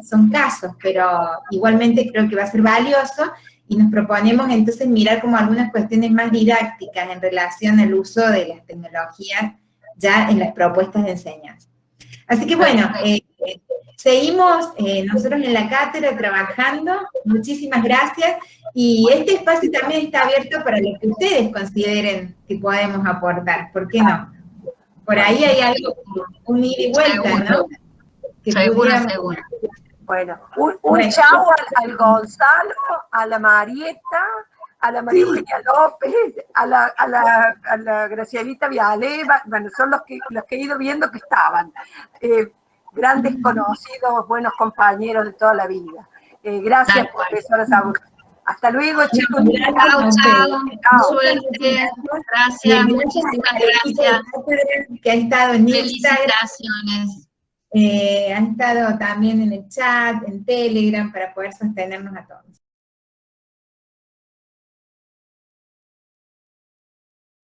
son casos, pero igualmente creo que va a ser valioso y nos proponemos entonces mirar como algunas cuestiones más didácticas en relación al uso de las tecnologías ya en las propuestas de enseñanza. Así que bueno, seguimos nosotros en la cátedra trabajando, muchísimas gracias, y este espacio también está abierto para lo que ustedes consideren que podemos aportar, ¿por qué no? Por ahí hay algo, un ida y vuelta, ¿no? Que Seguro. Bueno, un chau al Gonzalo, a la Marieta, a la María Eugenia López, a la Gracielita Vialeva, bueno, son los que he ido viendo que estaban. Grandes conocidos, buenos compañeros de toda la vida. Gracias, profesora Saúl. Hasta luego, chicos. Chao. Suerte. Gracias, muchísimas gracias. Que ha estado en Instagram. Felicitaciones. Ha estado también en el chat, en Telegram, para poder sostenernos a todos.